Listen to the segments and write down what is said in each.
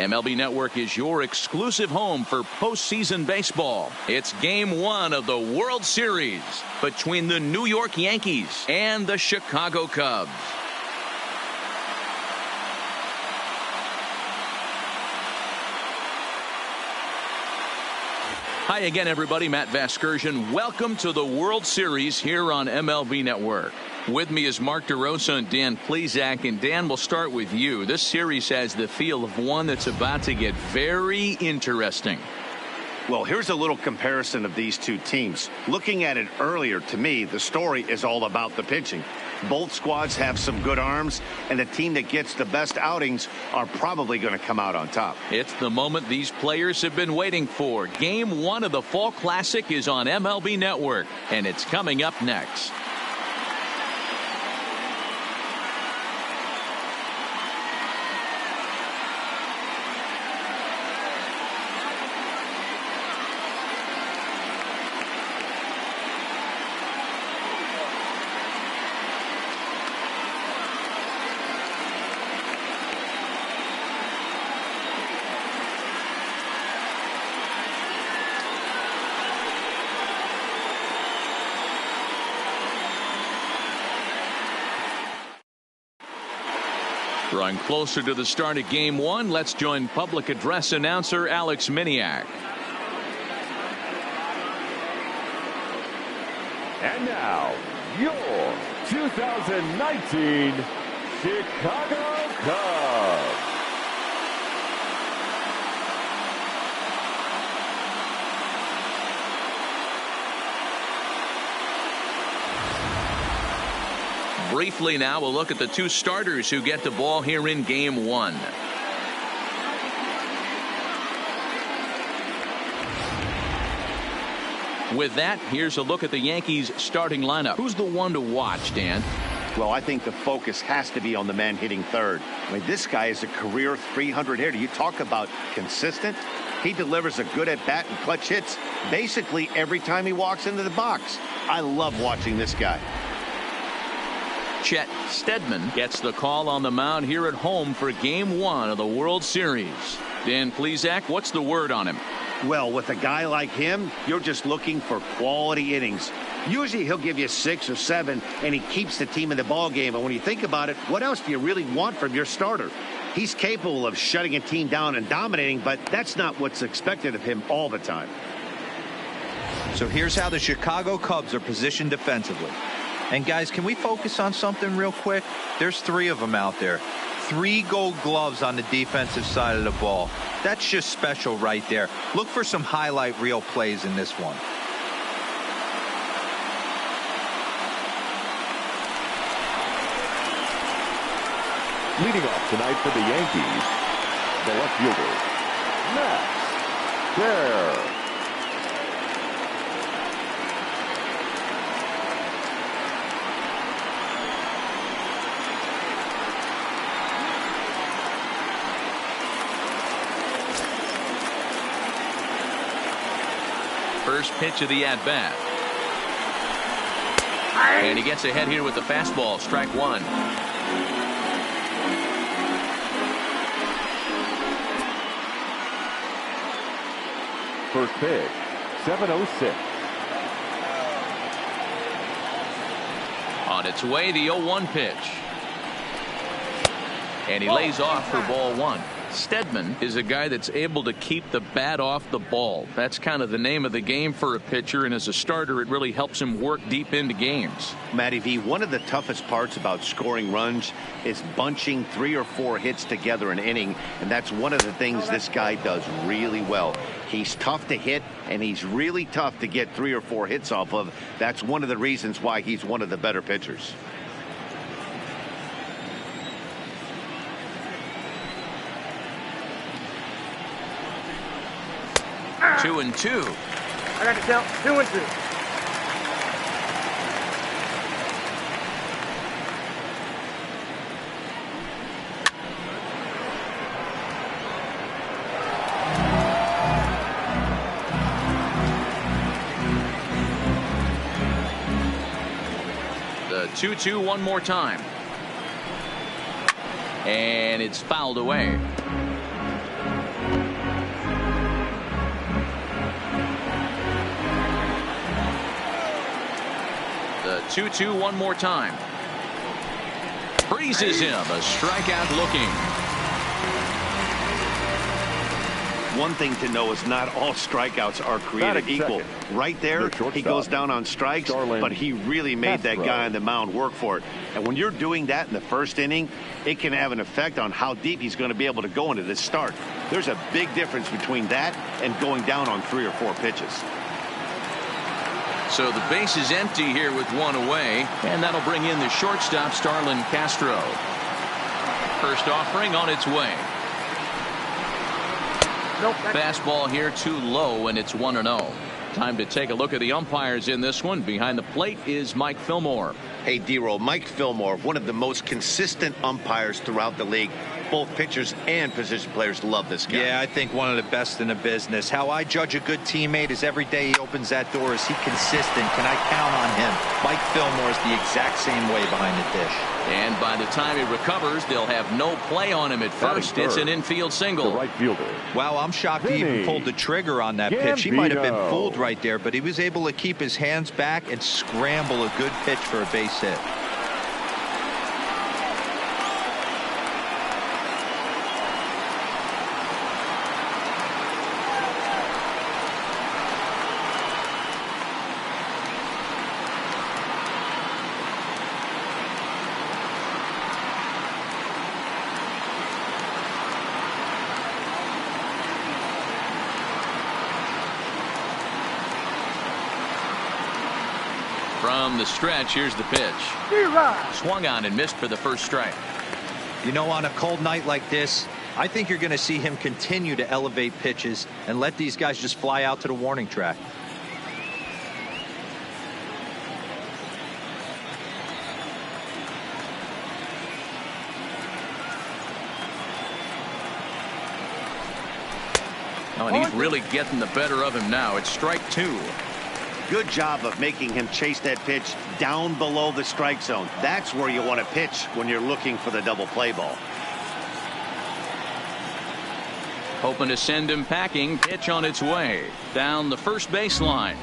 MLB Network is your exclusive home for postseason baseball. It's Game 1 of the World Series between the New York Yankees and the Chicago Cubs. Hi again, everybody. Matt Vasgersian. Welcome to the World Series here on MLB Network. With me is Mark DeRosa and Dan Plesac. And Dan, we'll start with you. This series has the feel of one that's about to get very interesting. Well, here's a little comparison of these two teams. Looking at it earlier, to me, the story is all about the pitching. Both squads have some good arms, and the team that gets the best outings are probably going to come out on top. It's the moment these players have been waiting for. Game 1 of the Fall Classic is on MLB Network, and it's coming up next. Drawing closer to the start of Game 1, let's join public address announcer Alex Miniak. And now, your 2019 Chicago Cubs. Briefly now, we'll look at the two starters who get the ball here in Game 1. With that, here's a look at the Yankees starting lineup. Who's the one to watch, Dan? Well, I think the focus has to be on the man hitting third. I mean, this guy is a career 300 hitter. You talk about consistent. He delivers a good at-bat and clutch hits basically every time he walks into the box. I love watching this guy. Chet Steadman gets the call on the mound here at home for Game 1 of the World Series. Dan Plesac, what's the word on him? Well, with a guy like him, you're just looking for quality innings. Usually he'll give you 6 or 7, and he keeps the team in the ball game. And when you think about it, what else do you really want from your starter? He's capable of shutting a team down and dominating, but that's not what's expected of him all the time. So here's how the Chicago Cubs are positioned defensively. And guys, can we focus on something real quick? There's 3 of them out there. 3 gold gloves on the defensive side of the ball. That's just special right there. Look for some highlight reel plays in this one. Leading off tonight for the Yankees, the left fielder, Max Bear. First pitch of the at-bat. And he gets ahead here with the fastball. Strike 1. First pitch, 7:06. On its way, the 0-1 pitch. And he lays off for ball 1. Steadman is a guy that's able to keep the bat off the ball. That's kind of the name of the game for a pitcher, and as a starter, it really helps him work deep into games. Matty V, one of the toughest parts about scoring runs is bunching 3 or 4 hits together an inning, and that's one of the things this guy does really well. He's tough to hit, and he's really tough to get 3 or 4 hits off of. That's one of the reasons why he's one of the better pitchers. 2-2. I got to count 2-2. The 2-2 one more time. And it's fouled away. The 2-2 one more time. Freezes him. A strikeout looking. One thing to know is not all strikeouts are created equal. Right there, he goes down on strikes, but he really made that guy on the mound work for it. And when you're doing that in the first inning, it can have an effect on how deep he's going to be able to go into this start. There's a big difference between that and going down on 3 or 4 pitches. So the base is empty here with one away, and that'll bring in the shortstop, Starlin Castro. First offering on its way. Fastball here too low, and it's 1-0. Time to take a look at the umpires in this one. Behind the plate is Mike Fillmore. Hey, D-Roll, Mike Fillmore, one of the most consistent umpires throughout the league. Both pitchers and position players love this guy. Yeah, I think one of the best in the business. How I judge a good teammate is every day he opens that door. Is he consistent? Can I count on him? Mike Fillmore is the exact same way behind the dish. And by the time he recovers, they'll have no play on him at first. It's an infield single. The right fielder. Wow, I'm shocked he even pulled the trigger on that pitch. He might have been fooled right there, but he was able to keep his hands back and scramble a good pitch for a base hit. From the stretch, here's the pitch. Swung on and missed for the first strike. You know, on a cold night like this, I think you're going to see him continue to elevate pitches and let these guys just fly out to the warning track. Oh, and he's really getting the better of him now. It's strike 2. Good job of making him chase that pitch down below the strike zone. That's where you want to pitch when you're looking for the double play ball. Hoping to send him packing. Pitch on its way. Down the first baseline.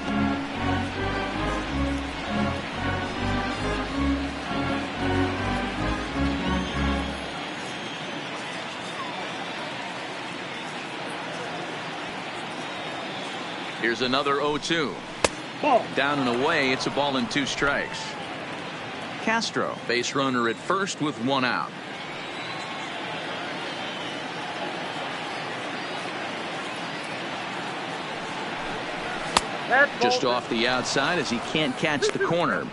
Here's another 0-2. Down and away, it's a ball and 2 strikes. Castro, base runner at first with 1 out. Just off the outside as he can't catch the corner.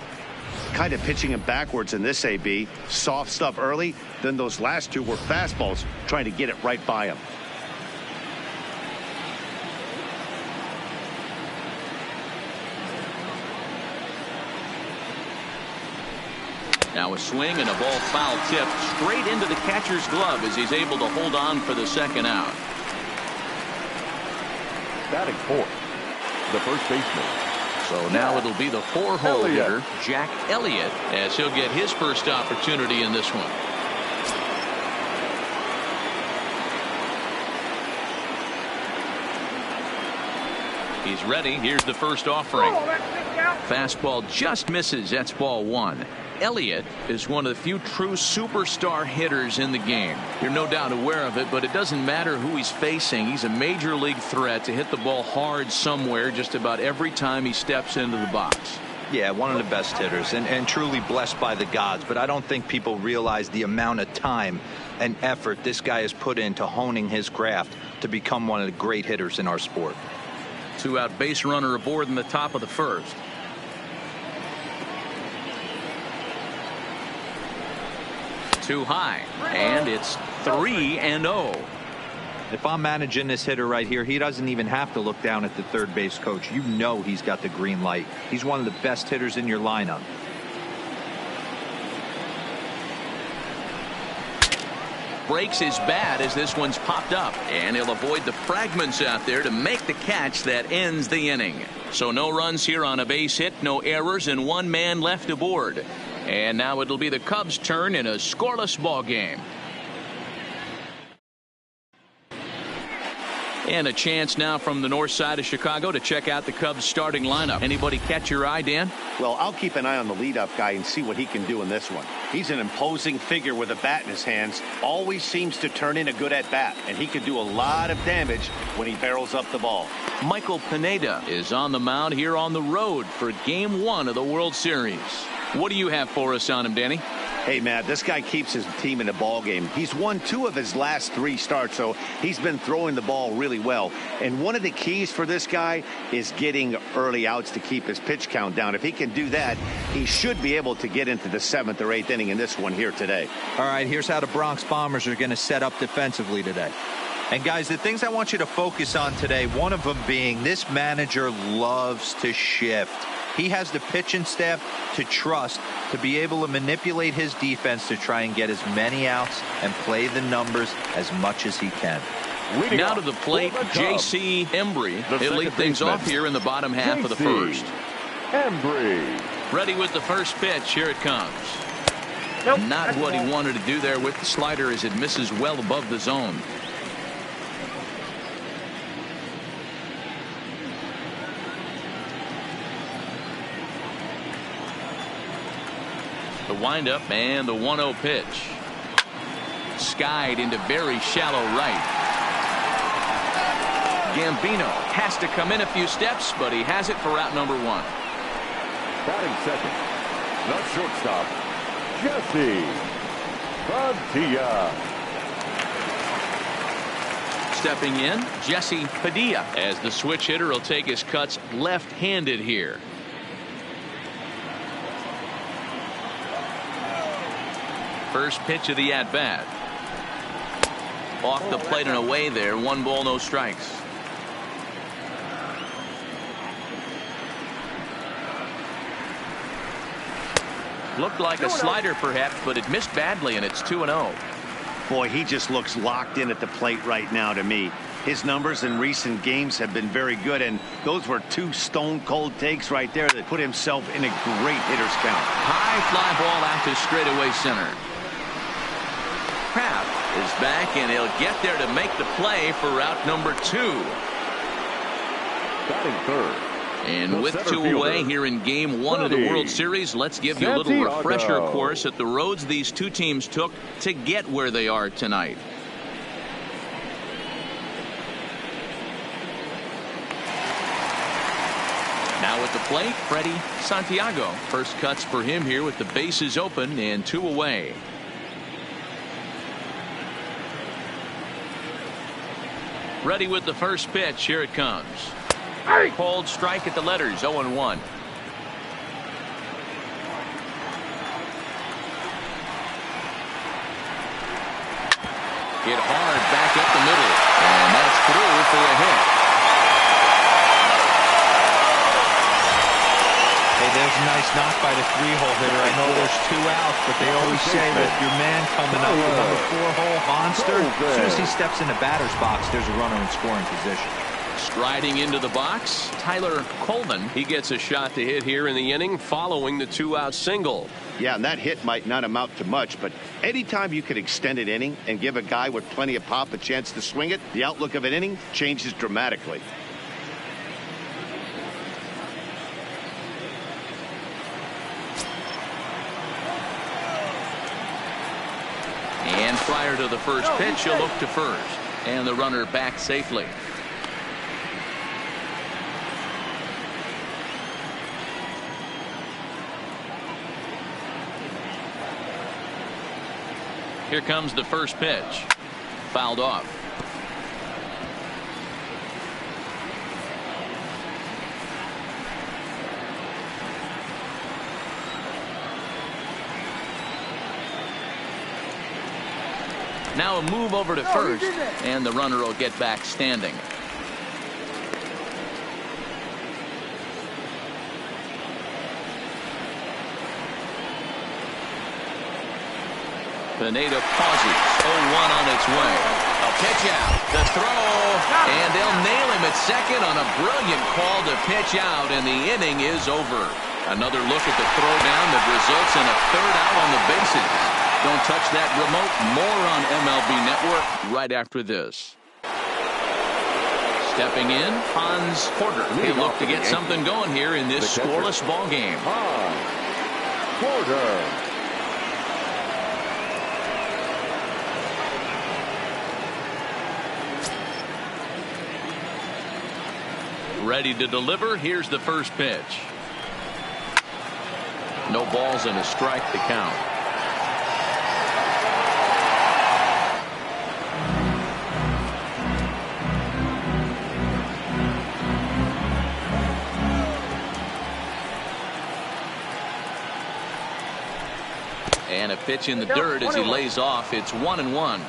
Kind of pitching him backwards in this AB. Soft stuff early, then those last 2 were fastballs, trying to get it right by him. Now a swing and a ball foul tipped straight into the catcher's glove as he's able to hold on for the second out. Batting fourth, the first baseman. So now it'll be the 4-hole hitter, Jack Elliott, as he'll get his first opportunity in this one. He's ready. Here's the first offering. Fastball just misses. That's ball 1. Elliott is one of the few true superstar hitters in the game. You're no doubt aware of it, but it doesn't matter who he's facing. He's a major league threat to hit the ball hard somewhere just about every time he steps into the box. Yeah, one of the best hitters and truly blessed by the gods, but I don't think people realize the amount of time and effort this guy has put into honing his craft to become one of the great hitters in our sport. 2-out base runner aboard in the top of the first. Too high, and it's 3-0. If I'm managing this hitter right here, he doesn't even have to look down at the third base coach. You know he's got the green light. He's one of the best hitters in your lineup. Breaks his bat as this one's popped up, and he'll avoid the fragments out there to make the catch that ends the inning. So no runs here on a base hit, no errors, and 1 man left aboard. And now it'll be the Cubs' turn in a scoreless ball game. And a chance now from the north side of Chicago to check out the Cubs starting lineup. Anybody catch your eye, Dan? Well, I'll keep an eye on the leadoff guy and see what he can do in this one. He's an imposing figure with a bat in his hands. Always seems to turn in a good at-bat, and he can do a lot of damage when he barrels up the ball. Michael Pineda is on the mound here on the road for Game 1 of the World Series. What do you have for us on him, Danny? Hey, Matt, this guy keeps his team in the ball game. He's won 2 of his last 3 starts, so he's been throwing the ball really well. And one of the keys for this guy is getting early outs to keep his pitch count down. If he can do that, he should be able to get into the 7th or 8th inning in this one here today. All right, here's how the Bronx Bombers are going to set up defensively today. And guys, the things I want you to focus on today, one of them being this manager loves to shift. He has the pitching staff to trust to be able to manipulate his defense to try and get as many outs and play the numbers as much as he can. Now to the plate, J.C. Embry. He'll lead things off here in the bottom half of the first. Embry. Ready with the first pitch. Here it comes. Nope. Not what he wanted to do there with the slider as it misses well above the zone. The windup and the 1-0 pitch. Skied into very shallow right. Gambino has to come in a few steps, but he has it for out number 1. Batting second, the shortstop, Jesse Padilla. Stepping in, Jesse Padilla, as the switch hitter will take his cuts left-handed here. First pitch of the at-bat. Off the plate and away there. 1 ball, no strikes. Looked like a slider perhaps, but it missed badly, and it's 2-0. Boy, he just looks locked in at the plate right now to me. His numbers in recent games have been very good, and those were 2 stone-cold takes right there that put himself in a great hitter's count. High fly ball out to straightaway center. Kraft is back, and he'll get there to make the play for out number 2. Batting third. And with 2 away here in Game 1 of the World Series, let's give you a little refresher course at the roads these 2 teams took to get where they are tonight. Now at the plate, Freddie Santiago. First cuts for him here with the bases open and 2 away. Ready with the first pitch. Here it comes. Cold strike at the letters. 0-1. Hit hard back up the middle, and that's through for a hit. Hey, there's a nice knock by the 3-hole hitter. I know there's 2 outs, but they always say with your man coming up with number 4-hole monster, as soon as he steps in the batter's box, there's a runner in scoring position. Striding into the box, Tyler Colvin. He gets a shot to hit here in the inning following the 2-out single. Yeah, and that hit might not amount to much, but anytime you can extend an inning and give a guy with plenty of pop a chance to swing it, the outlook of an inning changes dramatically. And prior to the first pitch, he'll look to first. And the runner back safely. Here comes the first pitch. Fouled off. Now a move over to first, and the runner will get back standing. Pineda pauses. 0-1 on its way. A pitch out. The throw. And they'll nail him at second on a brilliant call to pitch out, and the inning is over. Another look at the throw down that results in a 3rd out on the bases. Don't touch that remote. More on MLB Network right after this. Stepping in, Hans Porter. He'll look to get something going here in this scoreless ball game. Hans Porter. Ready to deliver. Here's the first pitch. No balls and a strike to count. And a pitch in the dirt as he lays off. It's 1-1.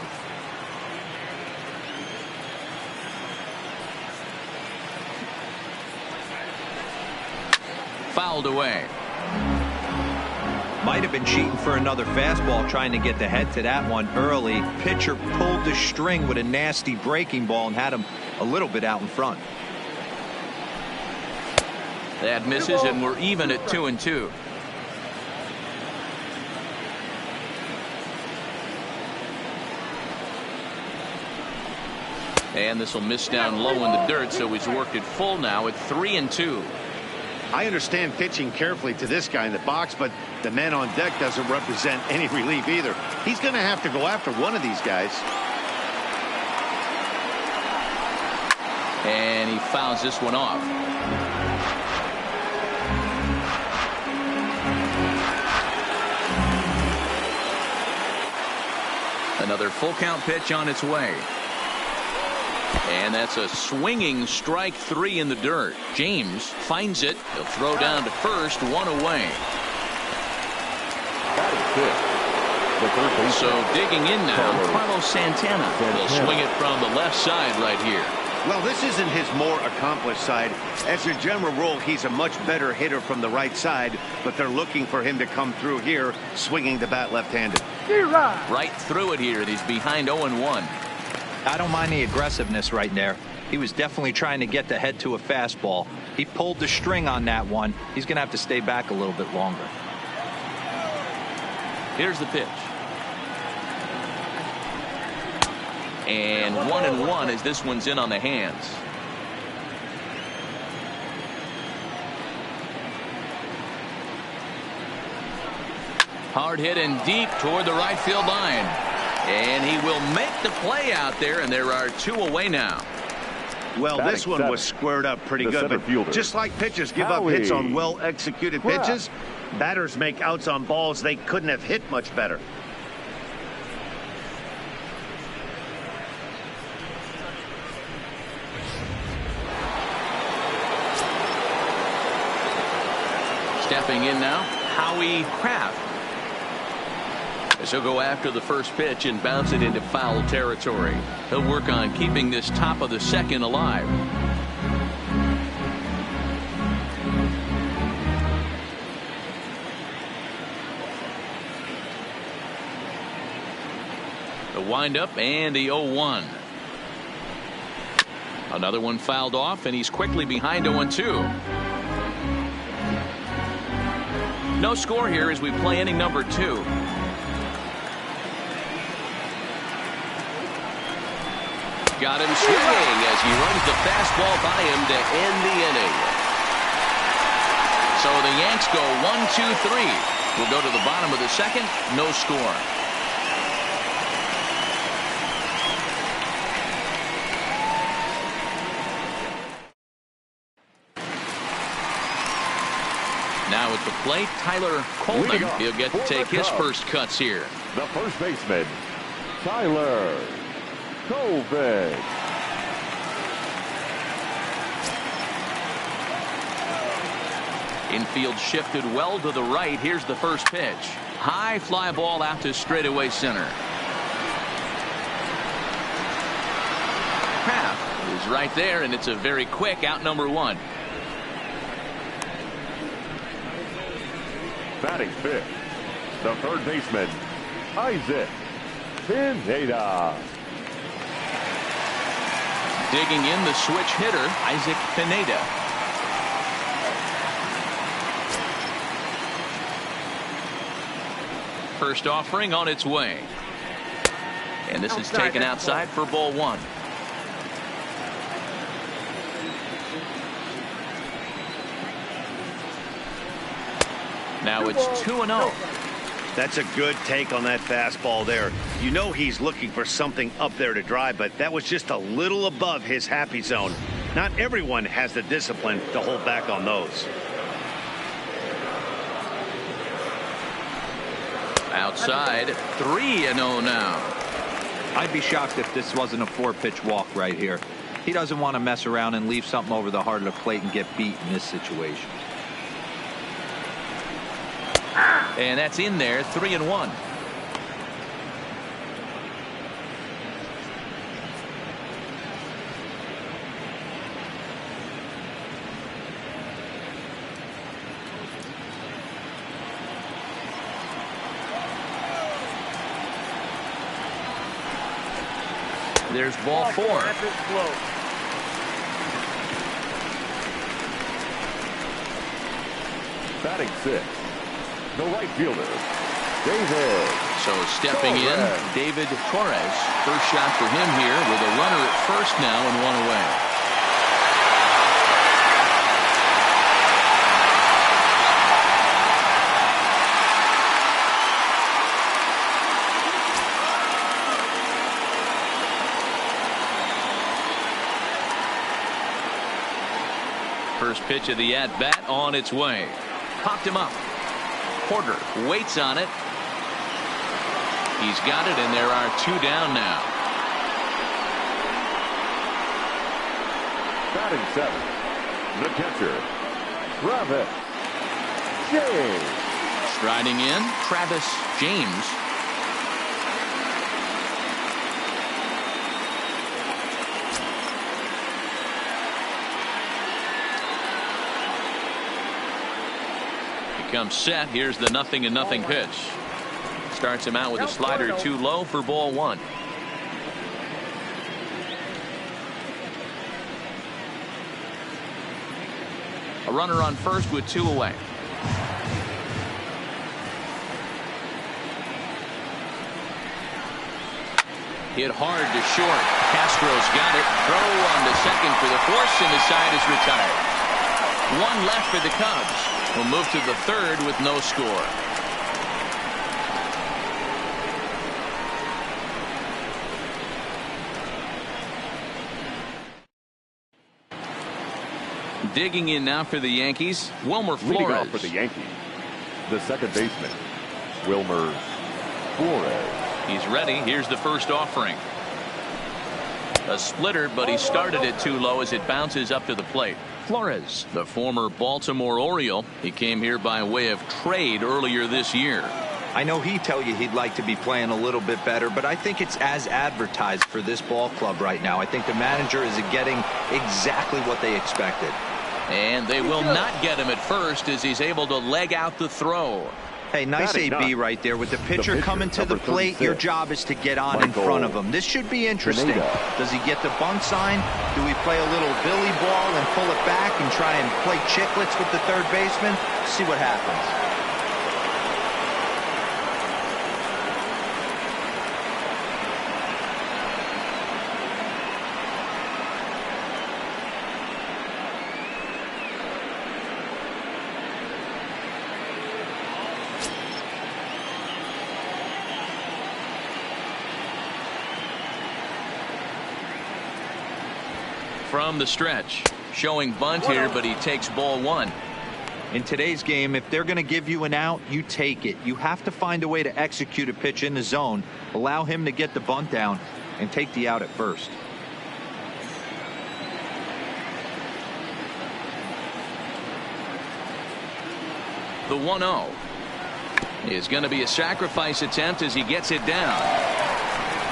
Fouled away. Might have been cheating for another fastball, trying to get the head to that one early. Pitcher pulled the string with a nasty breaking ball and had him a little bit out in front. That misses, and we're even at 2-2. And this will miss down low in the dirt, so he's worked it full now at 3-2. I understand pitching carefully to this guy in the box, but the man on deck doesn't represent any relief either. He's going to have to go after one of these guys. And he fouls this one off. Another full count pitch on its way. And that's a swinging strike 3 in the dirt. James finds it. He'll throw down to first, 1 away. So digging in now, Carlos Santana will swing it from the left side right here. Well, this isn't his more accomplished side. As a general rule, he's a much better hitter from the right side, but they're looking for him to come through here, swinging the bat left-handed. Right through it here, and he's behind 0-1. I don't mind the aggressiveness right there. He was definitely trying to get the head to a fastball. He pulled the string on that one. He's going to have to stay back a little bit longer. Here's the pitch. And 1-1 as this one's in on the hands. Hard hit and deep toward the right field line. And he will make the play out there, and there are 2 away now. Well, this one was squared up pretty good, but just like pitchers give up hits on well-executed pitches, batters make outs on balls they couldn't have hit much better. Stepping in now, Howie Kraft. As he'll go after the first pitch and bounce it into foul territory. He'll work on keeping this top of the second alive. The windup and the 0-1. Another one fouled off, and he's quickly behind 0-2. No score here as we play inning number 2. Got him swinging as he runs the fastball by him to end the inning. So the Yanks go 1-2-3. We'll go to the bottom of the second. No score. Now at the plate, Tyler Coleman. He'll get to take his first cuts here. The first baseman, Tyler Coleman. Infield shifted well to the right. Here's the first pitch. High fly ball out to straightaway center. Kraft is right there, and it's a very quick out number 1. Batting fifth, the third baseman, Isaac Pineda. Digging in, the switch hitter, Isaac Pineda. First offering on its way. And this is taken outside for ball 1. Now it's 2-0. That's a good take on that fastball there. You know he's looking for something up there to drive, but that was just a little above his happy zone. Not everyone has the discipline to hold back on those. Outside, 3-0 now. I'd be shocked if this wasn't a 4-pitch walk right here. He doesn't want to mess around and leave something over the heart of the plate and get beat in this situation. And that's in there, 3-1. There's ball 4. Batting 6, the right fielder, David. So stepping in, David Torres. First shot for him here with a runner at first now and 1 away. First pitch of the at-bat on its way. Popped him up. Porter waits on it. He's got it, and there are 2 down now. Batting 7, the catcher, Travis James. Striding in, Travis James. Comes set. Here's the 0-0 pitch. Starts him out with a slider too low for ball 1. A runner on first with 2 away. Hit hard to short. Castro's got it. Throw on to second for the force, and the side is retired. 1 left for the Cubs. We'll move to the 3rd with no score. Digging in now for the Yankees, Wilmer Flores. Leading off for the Yankees, the second baseman, Wilmer Flores. He's ready. Here's the first offering. A splitter, but he started it too low as it bounces up to the plate. Flores, the former Baltimore Oriole. He came here by way of trade earlier this year. I know he'd tell you he'd like to be playing a little bit better, but I think it's as advertised for this ball club right now. I think the manager is getting exactly what they expected. And they will not get him at first as he's able to leg out the throw. Hey, nice AB right there. With the pitcher coming to the plate, your job is to get on in front of him. This should be interesting. Does he get the bunt sign? Do we play a little Billy ball and pull it back and try and play chicklets with the third baseman? See what happens. From the stretch, showing bunt here, but he takes ball 1. In today's game, if they're going to give you an out, you take it. You have to find a way to execute a pitch in the zone, allow him to get the bunt down, and take the out at first. The 1-0 is going to be a sacrifice attempt as he gets it down.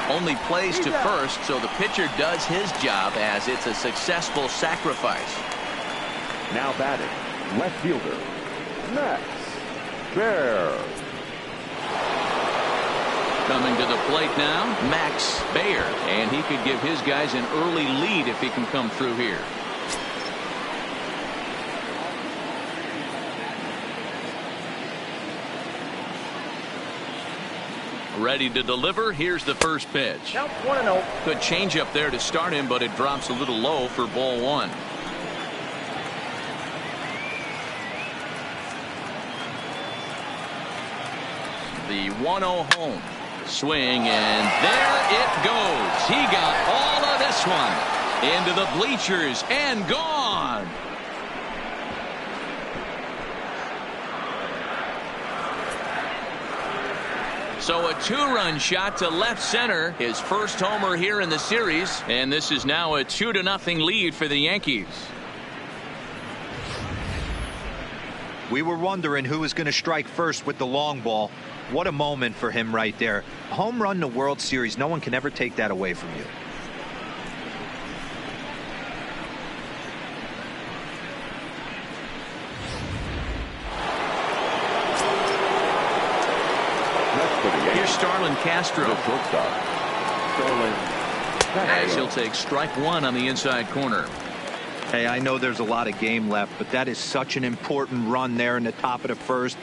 Only plays to first, so the pitcher does his job as it's a successful sacrifice. Now batting, left fielder, Max Baer. Coming to the plate now, Max Baer, and he could give his guys an early lead if he can come through here. Ready to deliver. Here's the first pitch. Count 1-0. Good change up there to start him, but it drops a little low for ball 1. The 1-0 home. Swing, and there it goes. He got all of this one into the bleachers and gone. So a 2-run shot to left center, his first homer here in the series, and this is now a 2-0 lead for the Yankees. We were wondering who was going to strike first with the long ball. What a moment for him right there. Home run in the World Series. No one can ever take that away from you. Here's Starlin Castro. As he'll take strike one on the inside corner. Hey, I know there's a lot of game left, but that is such an important run there in the top of the first.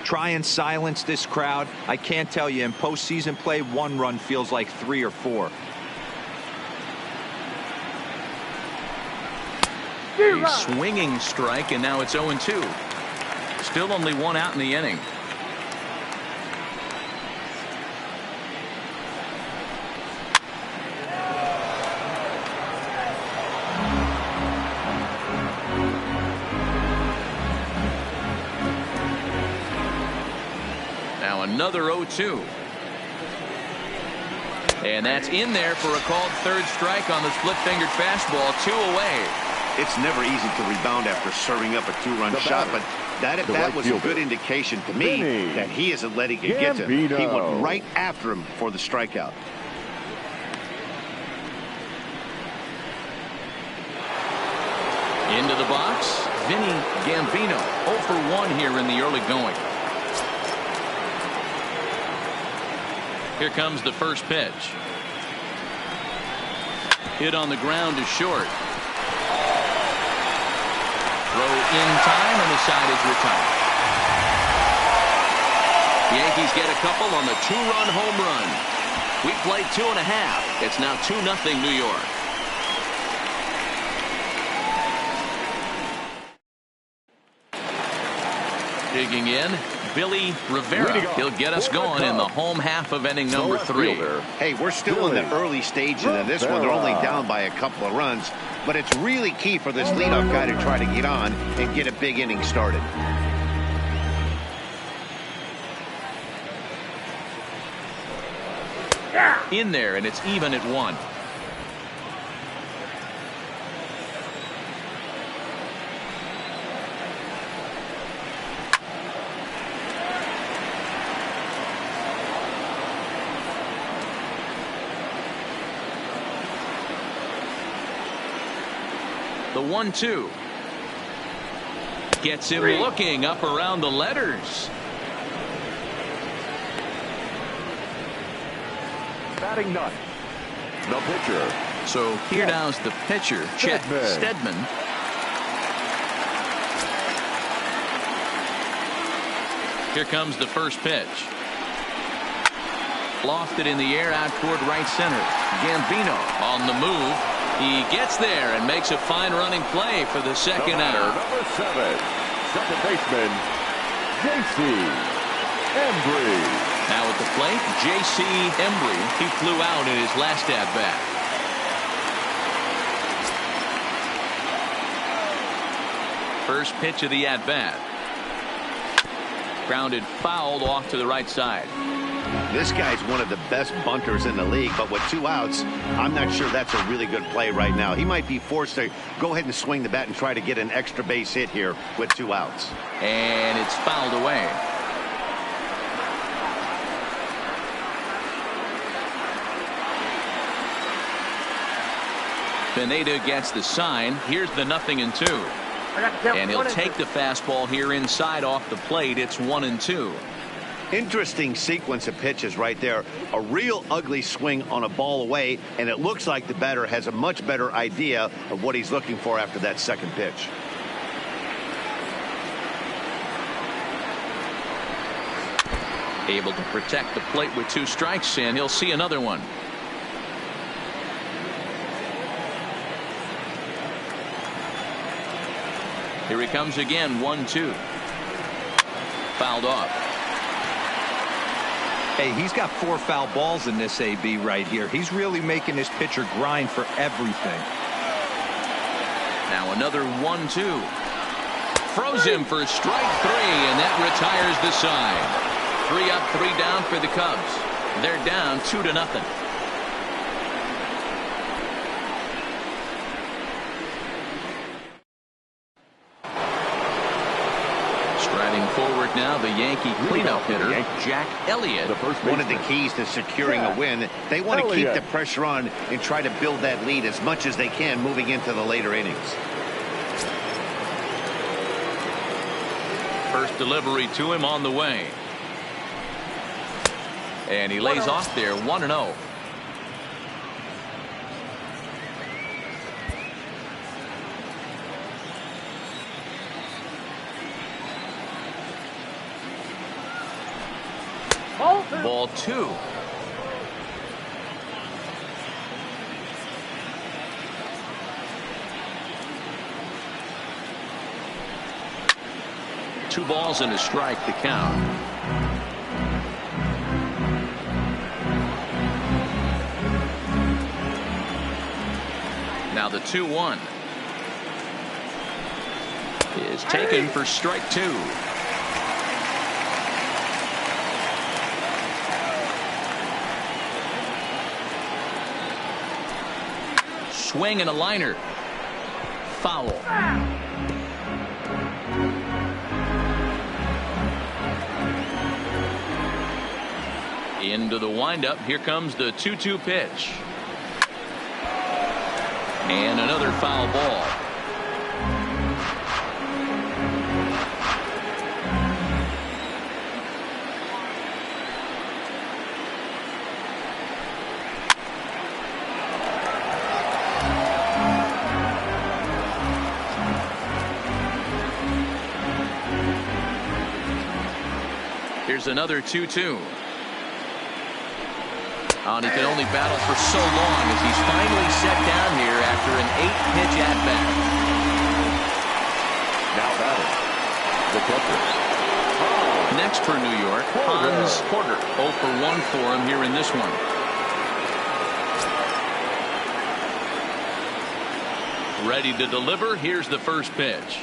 Try and silence this crowd. I can't tell you, in postseason play, 1 run feels like 3 or 4. A swinging strike, and now it's 0-2. Still only 1 out in the inning. Another 0-2. And that's in there for a called third strike on the split-fingered fastball. 2 away. It's never easy to rebound after serving up a 2-run shot, but that at bat was a good indication to me that he isn't letting it get to him. He went right after him for the strikeout. Into the box, Vinny Gambino. 0 for 1 here in the early going. Here comes the first pitch. Hit on the ground to short. Throw in time, and the side is retired. The Yankees get a couple on the 2-run home run. We played 2.5. It's now 2-0 New York. Digging in, Billy Rivera. He'll get us going in the home half of inning number 3. Hey, we're still in the early stages of this one. They're only down by a couple of runs, but it's really key for this leadoff guy to try to get on and get a big inning started. In there, and it's even at 1. The 1-2 gets him looking up around the letters. Batting ninth, the pitcher. So here now's the pitcher, Chet Steadman. Here comes the first pitch. Lofted in the air out toward right center. Gambino on the move. He gets there and makes a fine running play for the second out. Number 7, second baseman, J.C. Embry. Now at the plate, J.C. Embry. He flew out in his last at-bat. First pitch of the at-bat. Grounded fouled off to the right side. This guy's one of the best bunters in the league, but with 2 outs, I'm not sure that's a really good play right now. He might be forced to go ahead and swing the bat and try to get an extra base hit here with 2 outs. And it's fouled away. Pineda gets the sign. Here's the 0-2. And he'll take the fastball here inside off the plate. It's 1-2. Interesting sequence of pitches right there. A real ugly swing on a ball away, and it looks like the batter has a much better idea of what he's looking for after that second pitch. Able to protect the plate with 2 strikes, and he'll see another one. Here he comes again, 1-2. Fouled off. Hey, he's got 4 foul balls in this AB right here. He's really making this pitcher grind for everything. Now another 1-2. Froze him for strike 3, and that retires the side. 3 up, 3 down for the Cubs. They're down 2-0. Striding forward now, the Yankee cleanup hitter, Jack Elliott. One of the keys to securing a win, they want to keep the pressure on and try to build that lead as much as they can moving into the later innings. First delivery to him on the way. And he lays off there, 1-0. Ball 2. Two balls and a strike to count. Now the 2-1 is taken for strike 2. Swing and a liner. Foul. Into the windup. Here comes the 2-2 pitch. And another foul ball. Here's another 2-2. And he can only battle for so long as he's finally set down here after an 8-pitch at-bat. Now batting, the catcher. Next for New York, Hans Porter. 0 for 1 for him here in this one. Ready to deliver. Here's the first pitch.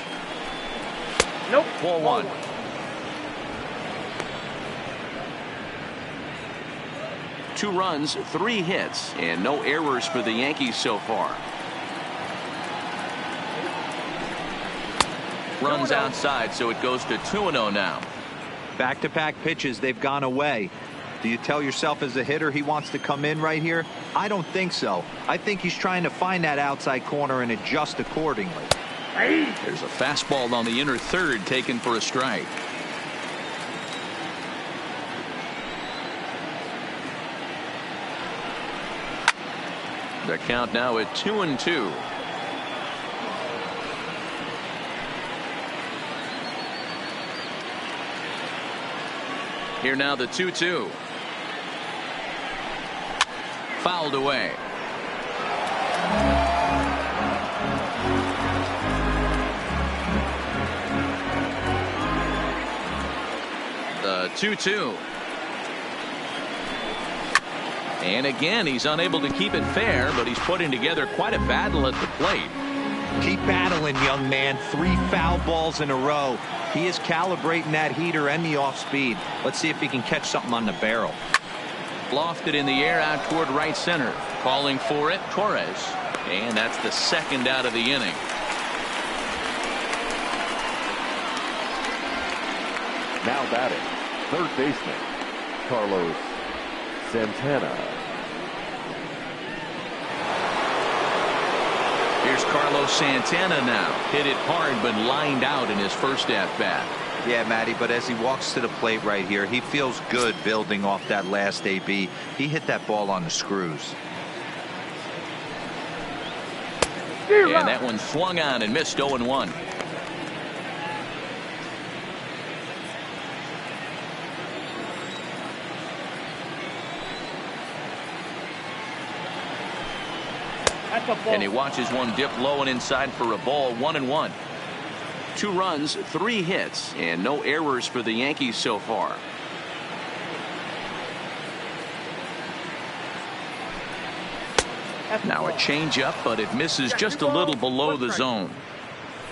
Nope. Ball 1. Two runs, 3 hits, and no errors for the Yankees so far. Runs outside, so it goes to 2-0 now. Back-to-back pitches, they've gone away. Do you tell yourself as a hitter he wants to come in right here? I don't think so. I think he's trying to find that outside corner and adjust accordingly. There's a fastball on the inner third taken for a strike. The count now at 2-2. Here now the 2-2. Fouled away. The 2-2. And again, he's unable to keep it fair, but he's putting together quite a battle at the plate. Keep battling, young man. 3 foul balls in a row. He is calibrating that heater and the off speed. Let's see if he can catch something on the barrel. Lofted in the air out toward right center. Calling for it, Torres. And that's the second out of the inning. Now batting, third baseman, Carlos Santana. Here's Carlos Santana now. Hit it hard but lined out in his first at-bat. Yeah, Matty, but as he walks to the plate right here, he feels good building off that last AB. He hit that ball on the screws. And that one swung on and missed 0-1. And he watches one dip low and inside for a ball. 1-1. 2 runs, 3 hits, and no errors for the Yankees so far. Now a changeup, but it misses just a little below the zone.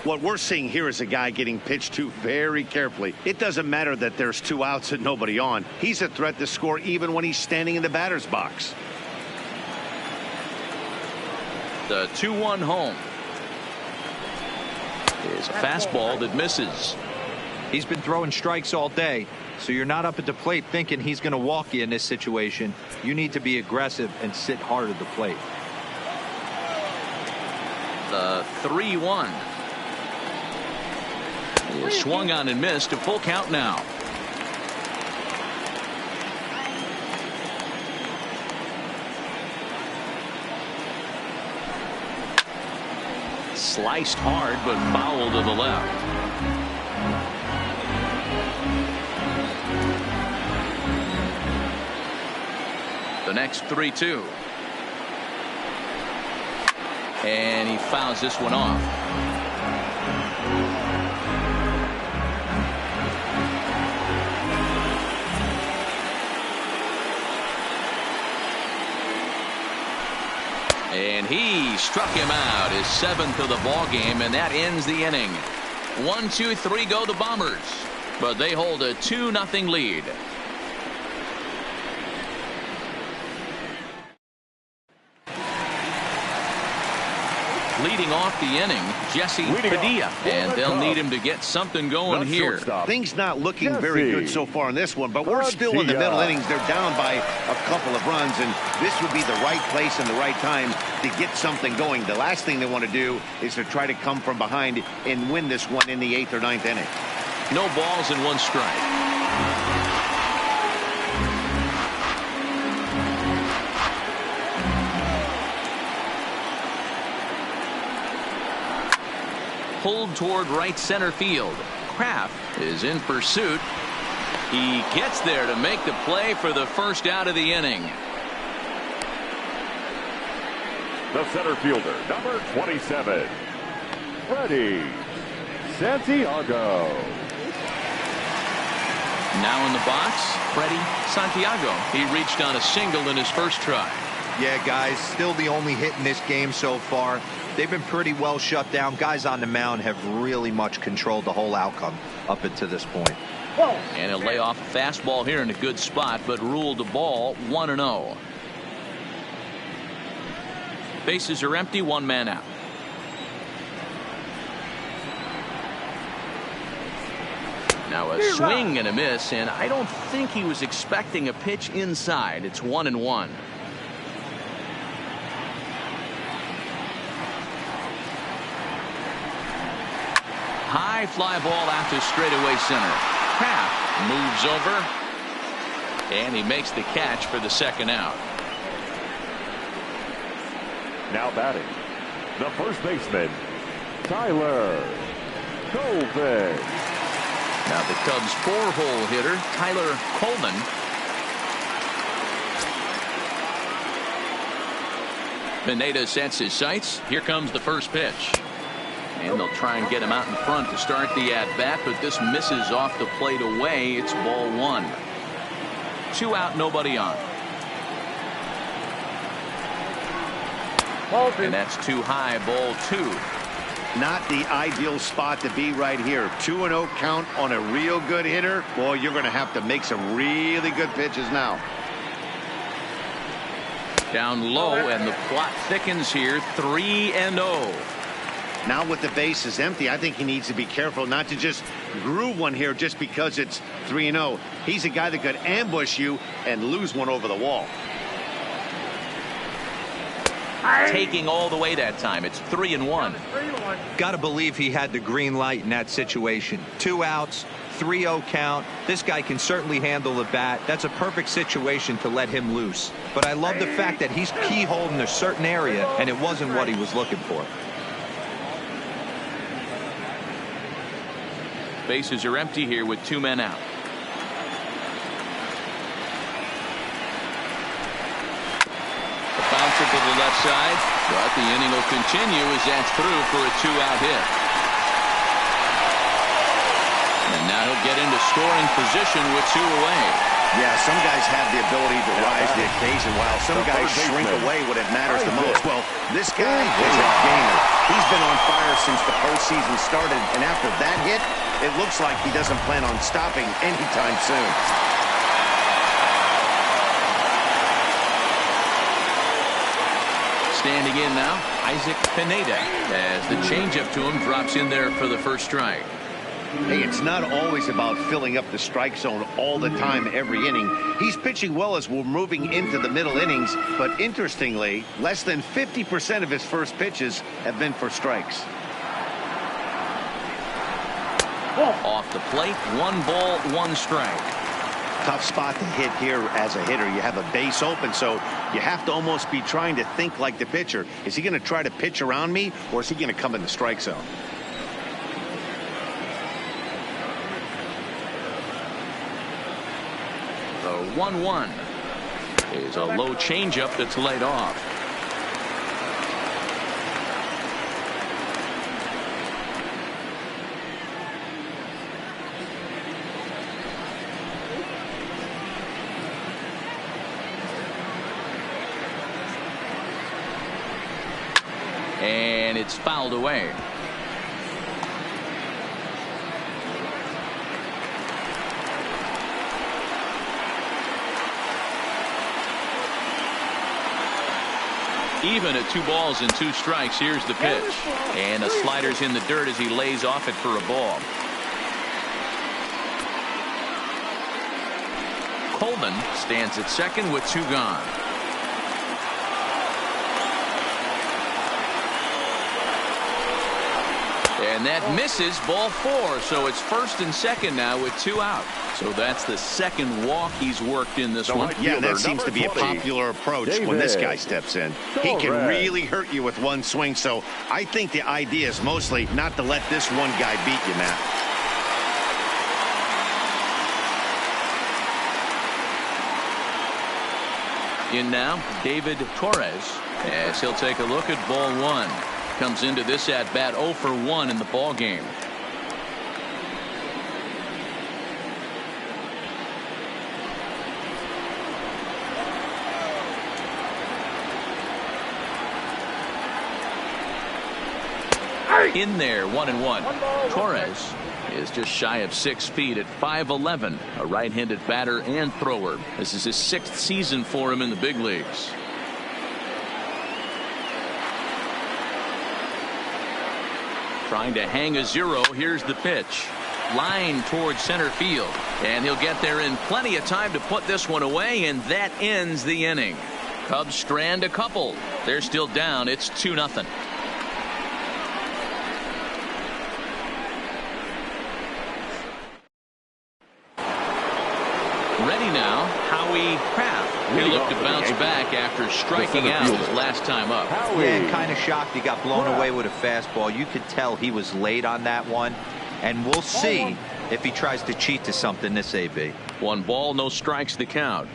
What we're seeing here is a guy getting pitched to very carefully. It doesn't matter that there's 2 outs and nobody on. He's a threat to score even when he's standing in the batter's box. The 2-1 home is a fastball that misses. He's been throwing strikes all day, so you're not up at the plate thinking he's going to walk you in this situation. You need to be aggressive and sit hard at the plate. The 3-1 is swung on and missed. A full count now. Sliced hard, but foul to the left. The next 3-2. And he fouls this one off. And he struck him out, his 7th of the ball game, and that ends the inning. 1-2-3 go the Bombers, but they hold a 2-0 lead. Leading off the inning, Jesse Padilla, and they'll need him to get something going here. Things not looking very good so far in this one, but we're still in the middle innings. They're down by a couple of runs, and this would be the right place and the right time to get something going. The last thing they want to do is to try to come from behind and win this one in the 8th or 9th inning. No balls and 1 strike. Pulled toward right center field. Kraft is in pursuit. He gets there to make the play for the first out of the inning. The center fielder, number 27, Freddie Santiago. Now in the box, Freddie Santiago. He reached on a single in his first try. Yeah, guys, still the only hit in this game so far. They've been pretty well shut down. Guys on the mound have really much controlled the whole outcome up until this point. And he'll lay off a fastball here in a good spot, but ruled the ball 1-0. Bases are empty, 1 man out. Now a swing and a miss, and I don't think he was expecting a pitch inside. It's 1-1. High fly ball out to straightaway center. Kraft moves over, and he makes the catch for the 2nd out. Now batting, the first baseman, Tyler Colvin. Now the Cubs' 4-hole hitter, Tyler Coleman. Pineda sets his sights. Here comes the first pitch. And they'll try and get him out in front to start the at-bat, but this misses off the plate away. It's ball 1. 2 out, nobody on. And that's too high, ball 2. Not the ideal spot to be right here. 2-0 count on a real good hitter. Boy, you're going to have to make some really good pitches now. Down low, and the plot thickens here. 3-0. Now with the bases empty, I think he needs to be careful not to just groove one here just because it's 3-0. He's a guy that could ambush you and lose one over the wall. Taking all the way that time. It's 3-1. Got to believe he had the green light in that situation. 2 outs, 3-0 count. This guy can certainly handle the bat. That's a perfect situation to let him loose. But I love the fact that he's keyholed in a certain area, and it wasn't what he was looking for. Bases are empty here with 2 men out. A bouncer to the left side, but the inning will continue as that's through for a 2-out hit. And now he'll get into scoring position with 2 away. Yeah, some guys have the ability to rise to the occasion, while some guys shrink away when it matters the most. Well, this guy is a gamer. He's been on fire since the postseason started, and after that hit, it looks like he doesn't plan on stopping anytime soon. Standing in now, Isaac Pineda, as the changeup to him drops in there for the first strike. Hey, it's not always about filling up the strike zone all the time every inning. He's pitching well as we're moving into the middle innings, but interestingly, less than 50% of his first pitches have been for strikes. Off the plate, 1 ball, 1 strike. Tough spot to hit here as a hitter. You have a base open, so you have to almost be trying to think like the pitcher. Is he going to try to pitch around me, or is he going to come in the strike zone? The 1-1 is a low changeup that's laid off. And it's fouled away. Even at 2 balls and 2 strikes, here's the pitch. And the slider's in the dirt as he lays off it for a ball. Coleman stands at second with 2 gone. And that misses, ball 4. So it's first and second now with 2 out. So that's the second walk he's worked in this one. Yeah, that seems to be a popular approach when this guy steps in. He can really hurt you with 1 swing. So I think the idea is mostly not to let this one guy beat you, Matt. In now, David Torres, as he'll take a look at ball 1. Comes into this at bat 0 for 1 in the ball game. In there, 1-1. Torres is just shy of 6 feet at 5'11", a right-handed batter and thrower. This is his 6th season for him in the big leagues. Trying to hang a 0. Here's the pitch. Line towards center field. And he'll get there in plenty of time to put this one away, and that ends the inning. Cubs strand a couple. They're still down. It's 2-0. Ready now, Howie Kraft. He'll look to bounce back after striking out his last time up. Yeah, kind of shocked he got blown away with a fastball. You could tell he was late on that one. And we'll see if he tries to cheat to something this AB. 1 ball, no strikes to count.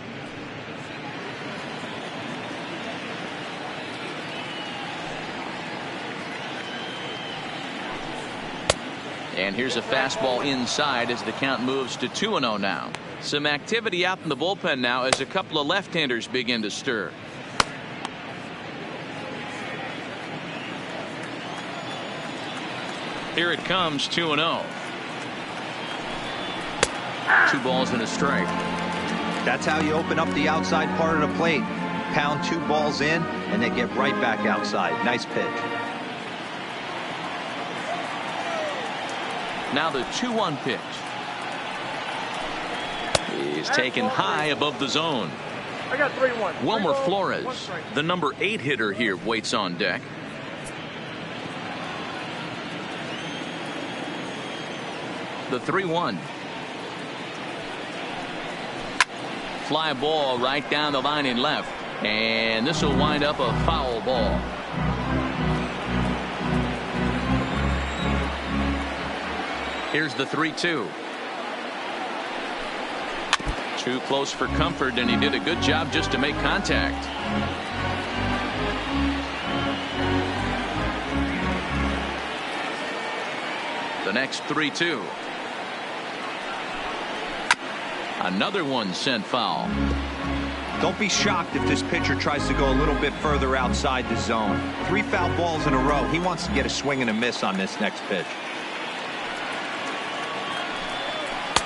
And here's a fastball inside as the count moves to 2-0 now. Some activity out in the bullpen now as a couple of left-handers begin to stir. Here it comes, 2-0. 2 balls and a strike. That's how you open up the outside part of the plate. Pound 2 balls in, and they get right back outside. Nice pitch. Now the 2-1 pitch. He's taken high above the zone. I got 3-1. Wilmer Flores, the number 8 hitter here, waits on deck. The 3-1. Fly ball right down the line in left. And this will wind up a foul ball. Here's the 3-2. Too close for comfort, and he did a good job just to make contact. The next 3-2. Another one sent foul. Don't be shocked if this pitcher tries to go a little bit further outside the zone. 3 foul balls in a row. He wants to get a swing and a miss on this next pitch.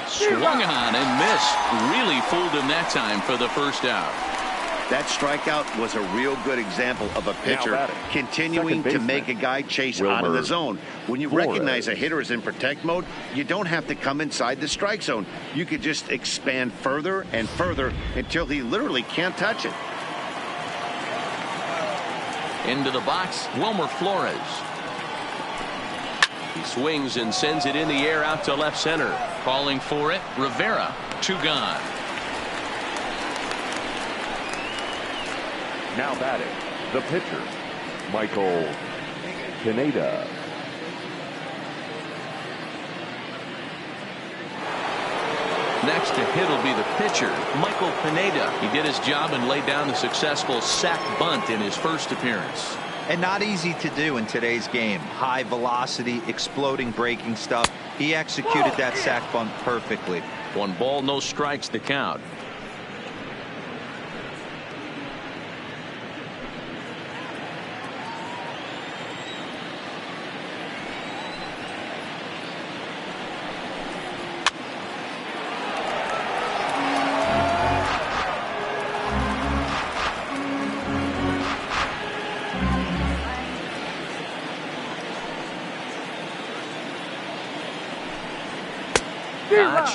Swung on and missed. Really fooled him that time for the first out. That strikeout was a real good example of a pitcher continuing to make a guy chase out of the zone. When you recognize a hitter is in protect mode, you don't have to come inside the strike zone. You could just expand further and further until he literally can't touch it. Into the box, Wilmer Flores. He swings and sends it in the air out to left center. Calling for it, Rivera. 2 gone. Now batting, the pitcher, Michael Pineda. Next to hit will be the pitcher, Michael Pineda. He did his job and laid down a successful sac bunt in his first appearance. And not easy to do in today's game. High velocity, exploding breaking stuff. He executed that sac bunt perfectly. 1 ball, no strikes to count.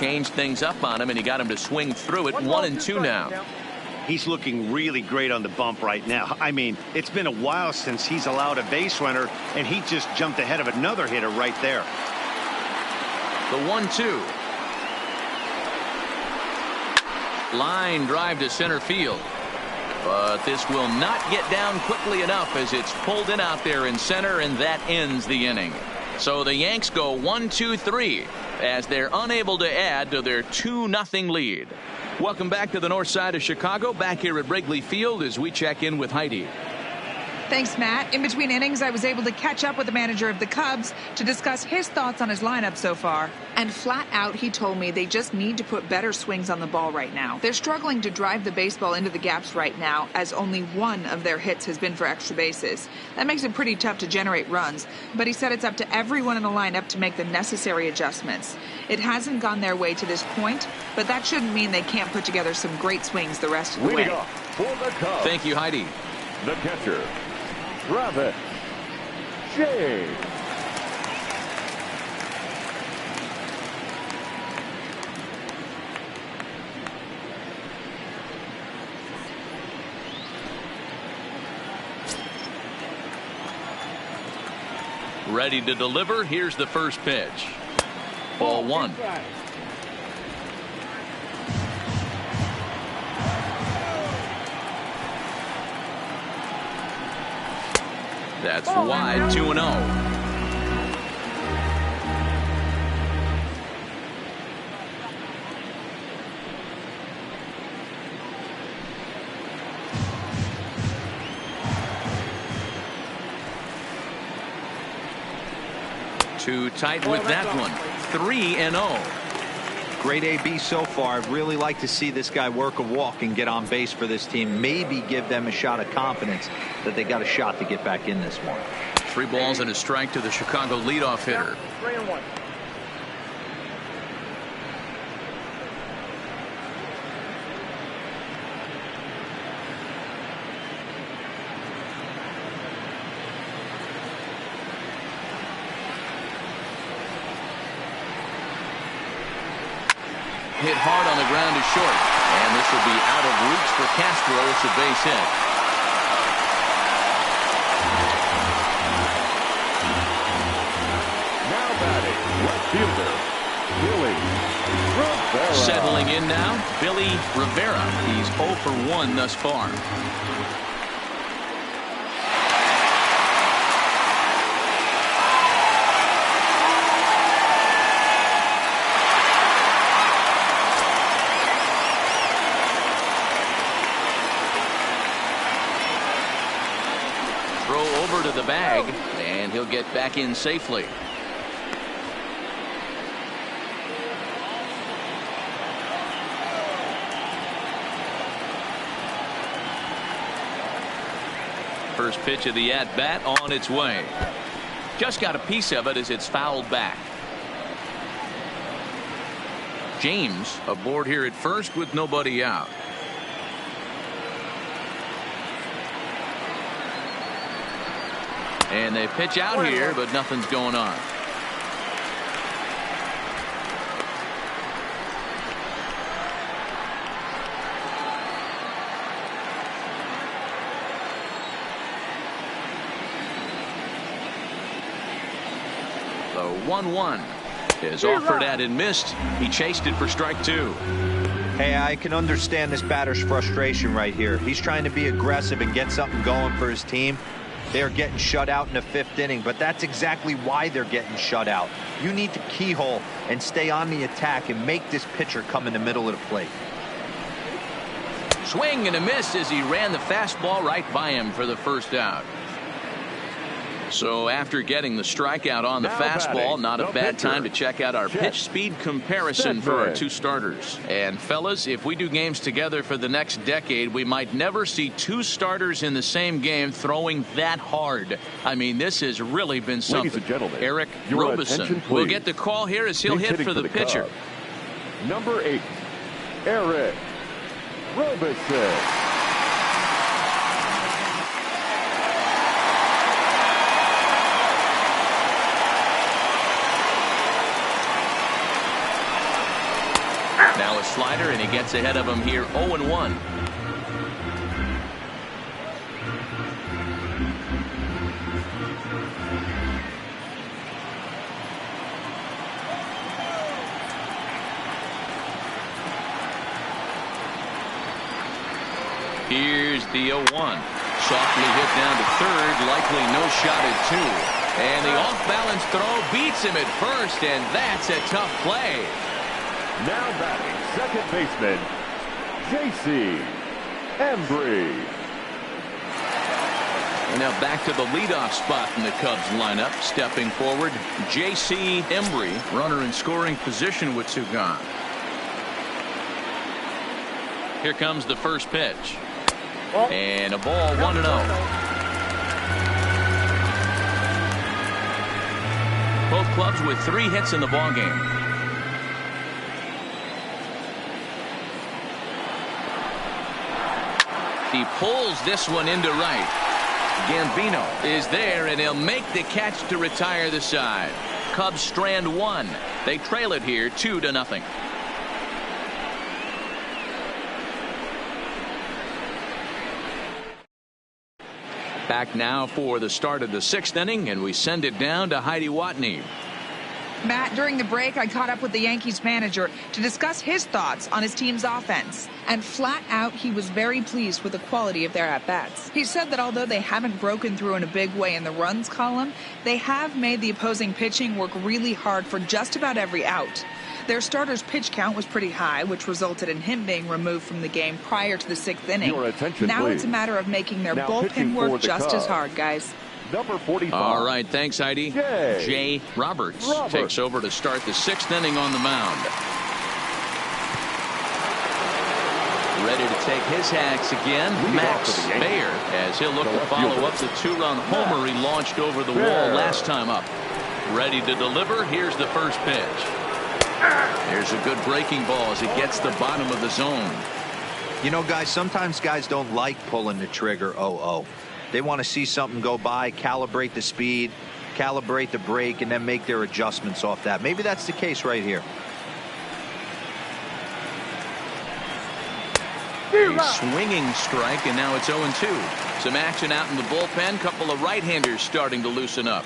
Changed things up on him, and he got him to swing through it. 1-2 now. He's looking really great on the bump right now. I mean, it's been a while since he's allowed a base runner, and he just jumped ahead of another hitter right there. The 1-2. Line drive to center field. But this will not get down quickly enough as it's pulled in out there in center, and that ends the inning. So the Yanks go 1-2-3 as they're unable to add to their 2-0 lead. Welcome back to the north side of Chicago, back here at Wrigley Field as we check in with Heidi. Thanks, Matt. In between innings, I was able to catch up with the manager of the Cubs to discuss his thoughts on his lineup so far. And flat out, he told me they just need to put better swings on the ball right now. They're struggling to drive the baseball into the gaps right now, as only 1 of their hits has been for extra bases. That makes it pretty tough to generate runs, but he said it's up to everyone in the lineup to make the necessary adjustments. It hasn't gone their way to this point, but that shouldn't mean they can't put together some great swings the rest of the way. Thank you, Heidi. The catcher, Travis Shea. Ready to deliver. Here's the first pitch. Ball 1. That's wide. 2-0. Too tight with that one. 3-0. Great AB so far. I'd really like to see this guy work a walk and get on base for this team. Maybe give them a shot of confidence that they got a shot to get back in this one. 3 balls and a strike to the Chicago leadoff hitter. 3-1. Hit hard on the ground to short, and this will be out of reach for Castro. It's a base hit. Now batting, left fielder, Billy Rivera. Settling in now, Billy Rivera. He's 0 for 1 thus far. To the bag, and he'll get back in safely. first pitch of the at-bat on its way. Just got a piece of it as it's fouled back. James aboard here at first with nobody out. And they pitch out here, but nothing's going on. The 1-1 is offered at and missed. He chased it for strike 2. Hey, I can understand this batter's frustration right here. He's trying to be aggressive and get something going for his team. They are getting shut out in the 5th inning, but that's exactly why they're getting shut out. You need to keyhole and stay on the attack and make this pitcher come in the middle of the plate. Swing and a miss as he ran the fastball right by him for the first out. So after getting the strikeout on the fastball, not a bad time to check out our pitch speed comparison for our 2 starters. And fellas, if we do games together for the next decade, we might never see 2 starters in the same game throwing that hard. I mean, this has really been something. Ladies and gentlemen, Eric your Robison attention, will please. get the call here as he'll He's hit hitting for the pitcher. Cubs. Number 8, Eric Robison. Now a slider, and he gets ahead of him here 0-1. Here's the 0-1. Softly hit down to third, likely no shot at 2. And the off-balance throw beats him at first, and that's a tough play. Now batting second baseman, J.C. Embry. And now back to the leadoff spot in the Cubs lineup. Stepping forward, J.C. Embry, runner in scoring position with 2 gone. Here comes the first pitch. And a ball 1-0. Both clubs with 3 hits in the ballgame. He pulls this one into right. Gambino is there, and he'll make the catch to retire the side. Cubs strand 1. They trail it here 2-0. Back now for the start of the 6th inning, and we send it down to Heidi Watney. Matt, during the break, I caught up with the Yankees manager to discuss his thoughts on his team's offense. And flat out, he was very pleased with the quality of their at-bats. He said that although they haven't broken through in a big way in the runs column, they have made the opposing pitching work really hard for just about every out. Their starter's pitch count was pretty high, which resulted in him being removed from the game prior to the 6th inning. Your attention, now please. it's a matter of making their Now bullpen work just Cubs. as hard, guys. Number 45. All right, thanks, Heidi. Jay Roberts takes over to start the 6th inning on the mound. Ready to take his hacks again, Max Baer, as he'll look to follow up the 2-run homer he launched over the wall last time up. Ready to deliver. Here's the first pitch. There's a good breaking ball as it gets the bottom of the zone. You know, guys, sometimes guys don't like pulling the trigger 0-0. They want to see something go by, calibrate the speed, calibrate the break, and then make their adjustments off that. Maybe that's the case right here. A swinging strike, and now it's 0-2. Some action out in the bullpen. Couple of right-handers starting to loosen up.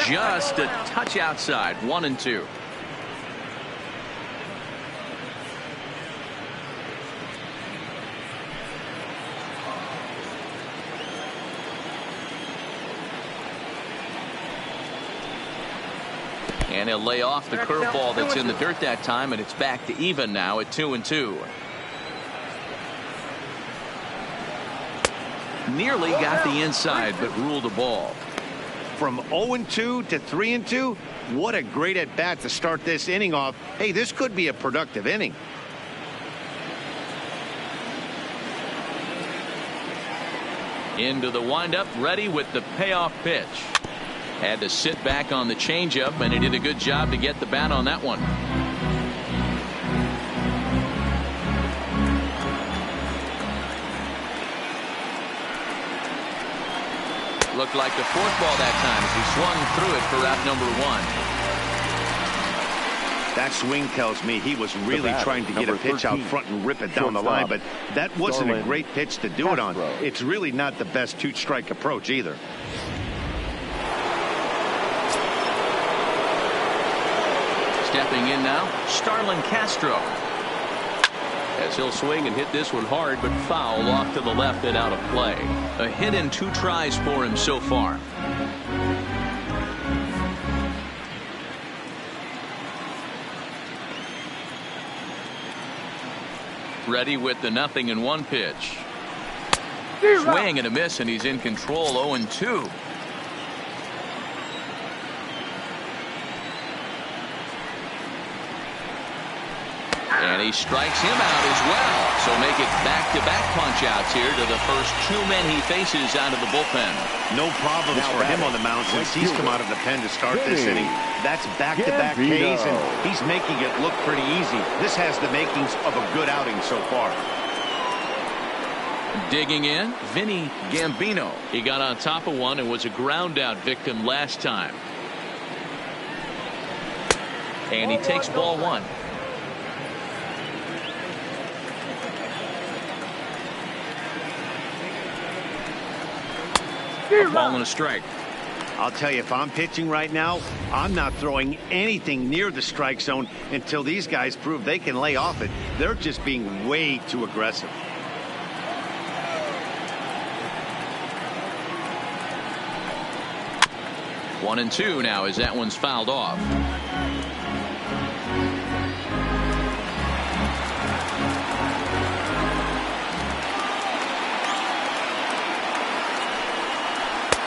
Just a touch outside. 1-2. And he'll lay off the curveball that's in the dirt that time, and it's back to even now at 2-2. Nearly got the inside, but ruled a ball. From 0-2 to 3-2, what a great at-bat to start this inning off. Hey, this could be a productive inning. Into the windup, ready with the payoff pitch. Had to sit back on the changeup, and he did a good job to get the bat on that one. Looked like the fourth ball that time as he swung through it for out number 1. That swing tells me he was really trying to get a pitch out front and rip it down the line, but that wasn't a great pitch to do it on. It's really not the best two-strike approach either. Stepping in now, Starlin Castro. As he'll swing and hit this one hard, but foul off to the left and out of play. A hit in 2 tries for him so far. Ready with the 0-1 pitch. Swing and a miss, and he's in control. 0-2. And he strikes him out as well. So make it back-to-back punch-outs here to the first 2 men he faces out of the bullpen. No problems for him on the mound since he's come out of the pen to start this inning. That's back-to-back Ks, and he's making it look pretty easy. This has the makings of a good outing so far. Digging in, Vinny Gambino. He got on top of one and was a ground-out victim last time. And he takes ball 1. Ball and a strike. I'll tell you, if I'm pitching right now, I'm not throwing anything near the strike zone until these guys prove they can lay off it. They're just being way too aggressive. One and 2 now as that one's fouled off.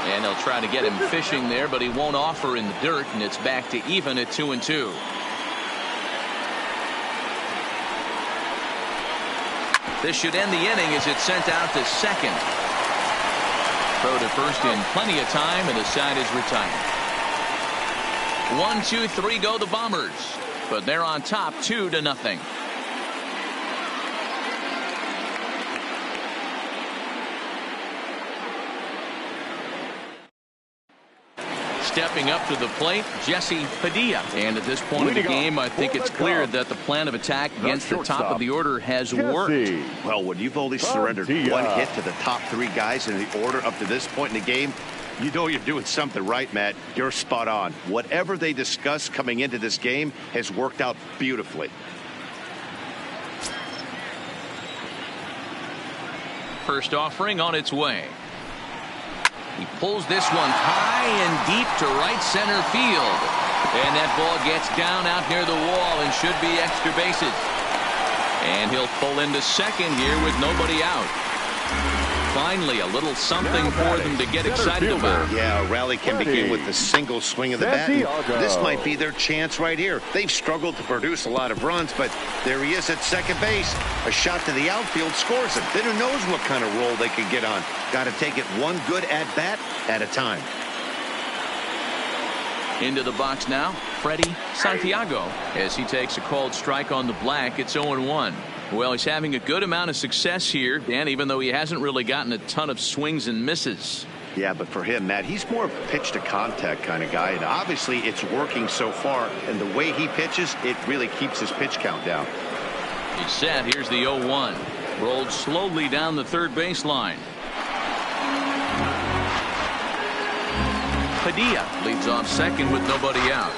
And they'll try to get him fishing there, but he won't offer in the dirt, and it's back to even at 2-2. This should end the inning as it's sent out to second. Throw to first in plenty of time, and the side is retired. 1, 2, 3 go the Bombers, but they're on top 2-0. Stepping up to the plate, Jesse Padilla. And at this point of the game, I think it's clear that the plan of attack against the top of the order has worked. Well, when you've only surrendered 1 hit to the top 3 guys in the order up to this point in the game, you know you're doing something right, Matt. You're spot on. Whatever they discussed coming into this game has worked out beautifully. First offering on its way. He pulls this one high and deep to right center field. And that ball gets down out near the wall and should be extra bases. And he'll pull into second here with nobody out. Finally, a little something for them to get excited about. Yeah, a rally can begin with the single swing of the bat. This might be their chance right here. They've struggled to produce a lot of runs, but there he is at second base. A shot to the outfield scores him. Then who knows what kind of roll they can get on. Got to take it one good at-bat at a time. Into the box now, Freddie Santiago. As he takes a called strike on the black, it's 0-1. Well, he's having a good amount of success here, Dan, even though he hasn't really gotten a ton of swings and misses. Yeah, but for him, Matt, he's more of a pitch-to-contact kind of guy, and obviously it's working so far, and the way he pitches, it really keeps his pitch count down. He's set. Here's the 0-1. Rolled slowly down the third baseline. Padilla leads off second with nobody out.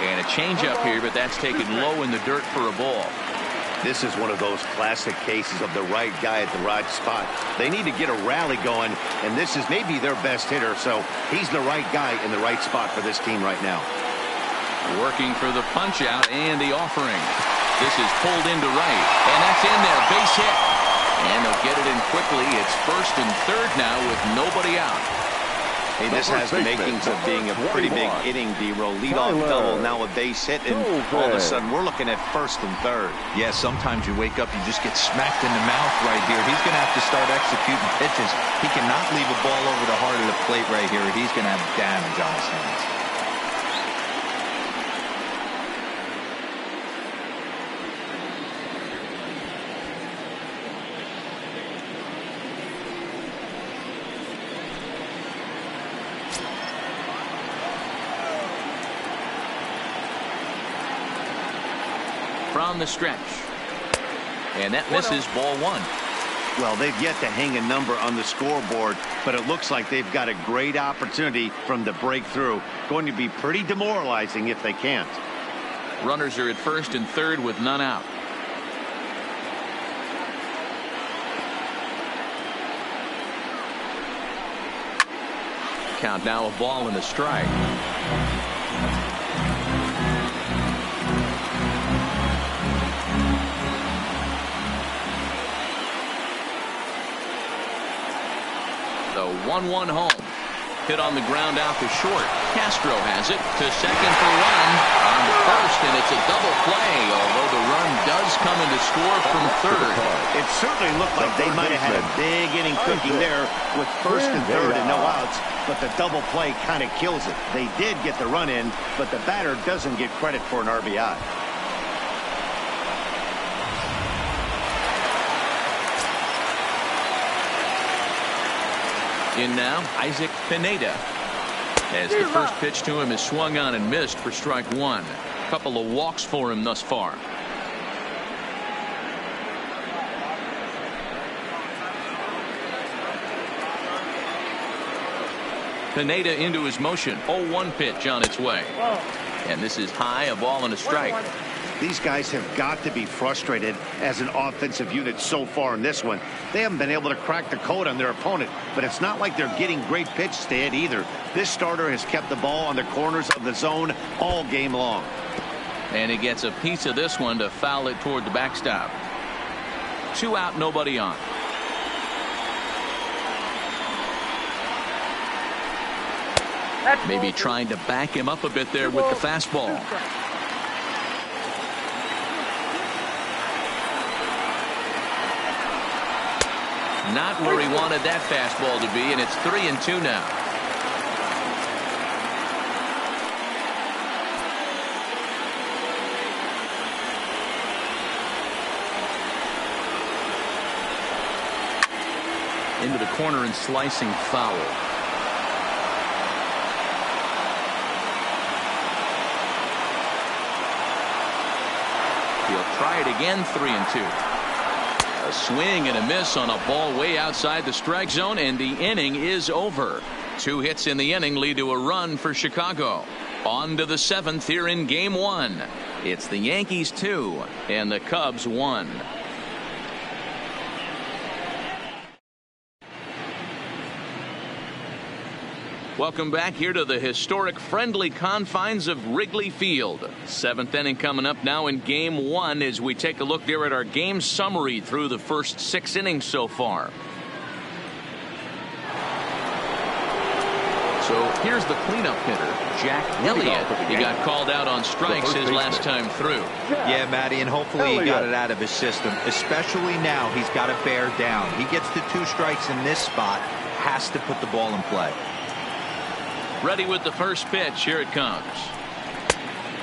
And a changeup here, but that's taken low in the dirt for a ball. This is one of those classic cases of the right guy at the right spot. They need to get a rally going, and this is maybe their best hitter, so he's the right guy in the right spot for this team right now. Working for the punch out and the offering. This is pulled into right, and that's in there. Base hit. And they'll get it in quickly. It's first and third now with nobody out. Hey, this has the makings of being a pretty big inning, D-Roll. Leadoff double, now a base hit, and all of a sudden we're looking at first and third. Yeah, sometimes you wake up, you just get smacked in the mouth right here. He's going to have to start executing pitches. He cannot leave a ball over the heart of the plate right here. He's going to have damage on his hands. From the stretch. And that misses ball one. Well, they've yet to hang a number on the scoreboard, but it looks like they've got a great opportunity from the breakthrough. Going to be pretty demoralizing if they can't. Runners are at first and third with none out. Count now a ball and a strike. The 1-1 home. Hit on the ground out to short. Castro has it to second for one. On to first, and it's a double play, although the run does come into score from third. It certainly looked like they might have had a big inning cooking there with first and third and no outs, but the double play kind of kills it. They did get the run in, but the batter doesn't get credit for an RBI. In now, Isaac Pineda. As the first pitch to him is swung on and missed for strike one. A couple of walks for him thus far. Pineda into his motion. 0-1 pitch on its way. And this is high, a ball and a strike. These guys have got to be frustrated as an offensive unit so far in this one. They haven't been able to crack the code on their opponent, but it's not like they're getting great pitches to hit either. This starter has kept the ball on the corners of the zone all game long. And he gets a piece of this one to foul it toward the backstop. 2 out, nobody on. Maybe trying to back him up a bit there with the fastball. Not where he wanted that fastball to be, and it's 3-2 now. Into the corner and slicing foul. He'll try it again, 3-2. A swing and a miss on a ball way outside the strike zone, and the inning is over. 2 hits in the inning lead to a run for Chicago. On to the 7th here in game 1. It's the Yankees 2 and the Cubs 1. Welcome back here to the historic friendly confines of Wrigley Field. 7th inning coming up now in game 1 as we take a look there at our game summary through the first 6 innings so far. So here's the cleanup hitter, Jack Elliott. He got called out on strikes his last time through. Yeah, Matty, and hopefully he got it out of his system. Especially now, he's got to bear down. He gets the 2 strikes in this spot, has to put the ball in play. Ready with the first pitch. Here it comes.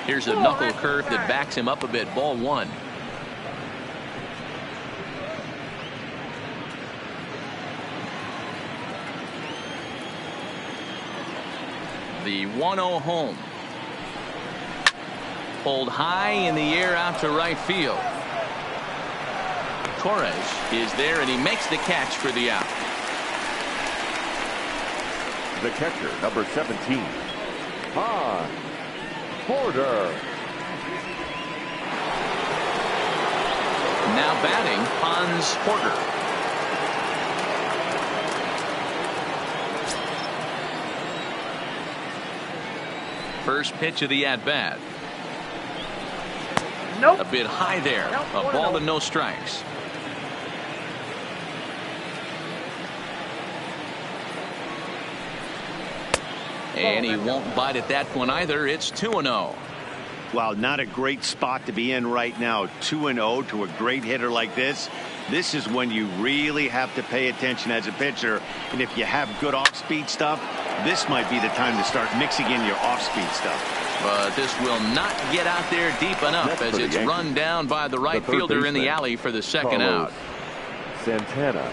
Here's a knuckle curve that backs him up a bit. Ball 1. The 1-0 home. Pulled high in the air out to right field. Torres is there, and he makes the catch for the out. The catcher, number 17, Hans Porter. Now batting, Hans Porter. First pitch of the at-bat. Nope. A bit high there. Nope. A ball and no strikes. And he won't bite at that one either. It's 2-0. Well, not a great spot to be in right now. 2-0 to a great hitter like this. This is when you really have to pay attention as a pitcher. And if you have good off-speed stuff, this might be the time to start mixing in your off-speed stuff. But this will not get out there deep enough as it's run down by the right fielder in the alley for the second out. Santana.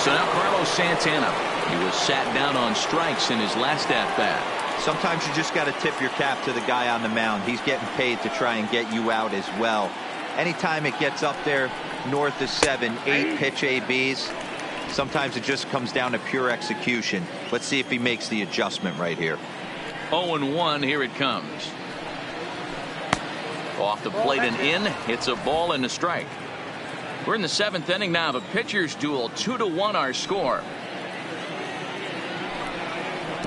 So now Carlos Santana. He was sat down on strikes in his last at-bat. Sometimes you just got to tip your cap to the guy on the mound. He's getting paid to try and get you out as well. Anytime it gets up there north of 7, 8 pitch ABs, sometimes it just comes down to pure execution. Let's see if he makes the adjustment right here. 0-1, here it comes. Off the plate and in. It's a ball and a strike. We're in the 7th inning now of a pitcher's duel. 2-1 our score.